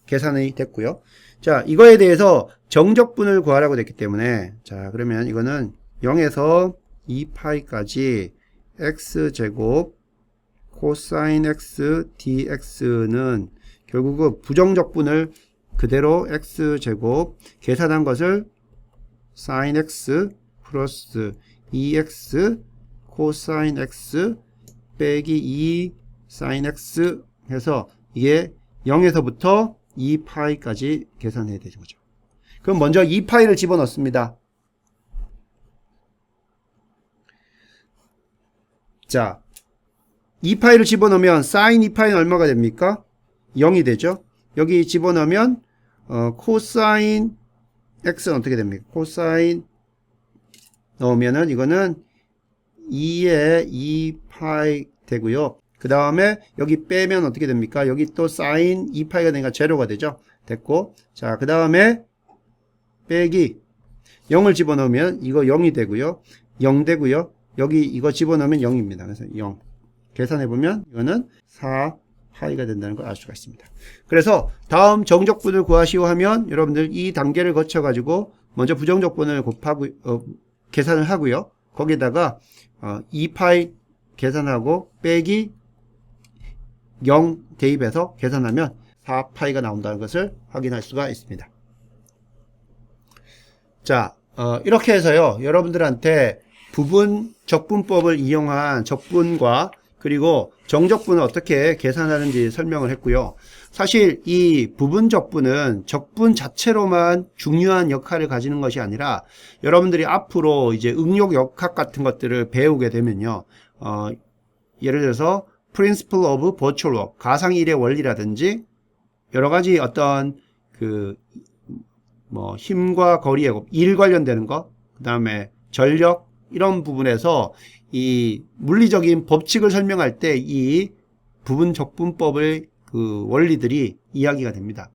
계산이 됐고요. 자, 이거에 대해서 정적분을 구하라고 됐기 때문에 자, 그러면 이거는 0에서 2파이까지 x제곱 코사인 x dx는 결국은 부정적분을 그대로 x제곱 계산한 것을 sin x 플러스 2x 코사인 x 빼기 2 sin x 해서 이게 0에서부터 2파이까지 계산해야 되는 거죠. 그럼 먼저 2파이를 집어넣습니다. 자, 2파이를 집어넣으면 sin 2파이는 얼마가 됩니까? 0이 되죠. 여기 집어넣으면 코사인 x는 어떻게 됩니까? 코사인 넣으면은 이거는 2에 2파이 되고요. 그 다음에 여기 빼면 어떻게 됩니까? 여기 또 사인 2파이가 되니까 제로가 되죠. 됐고, 자, 그 다음에 빼기 0을 집어넣으면 이거 0이 되고요. 0 되고요. 여기 이거 집어넣으면 0입니다. 그래서 0 계산해보면 이거는 4파이가 된다는 걸 알 수가 있습니다. 그래서 다음 정적분을 구하시오 하면 여러분들 이 단계를 거쳐 가지고 먼저 부정적분을 곱하고 계산을 하고요. 거기다가 2파이 계산하고 빼기 0 대입해서 계산하면 4파이가 나온다는 것을 확인할 수가 있습니다. 자, 이렇게 해서요. 여러분들한테 부분 적분법을 이용한 적분과 그리고 정적분을 어떻게 계산하는지 설명을 했고요. 사실 이 부분 적분은 적분 자체로만 중요한 역할을 가지는 것이 아니라 여러분들이 앞으로 이제 응용 역학 같은 것들을 배우게 되면요. 예를 들어서 Principle of Virtual Work, 가상일의 원리라든지 여러 가지 어떤 힘과 거리의 곱, 일 관련되는 것, 그 다음에 전력 이런 부분에서 이 물리적인 법칙을 설명할 때 이 부분 적분법의 그 원리들이 이야기가 됩니다.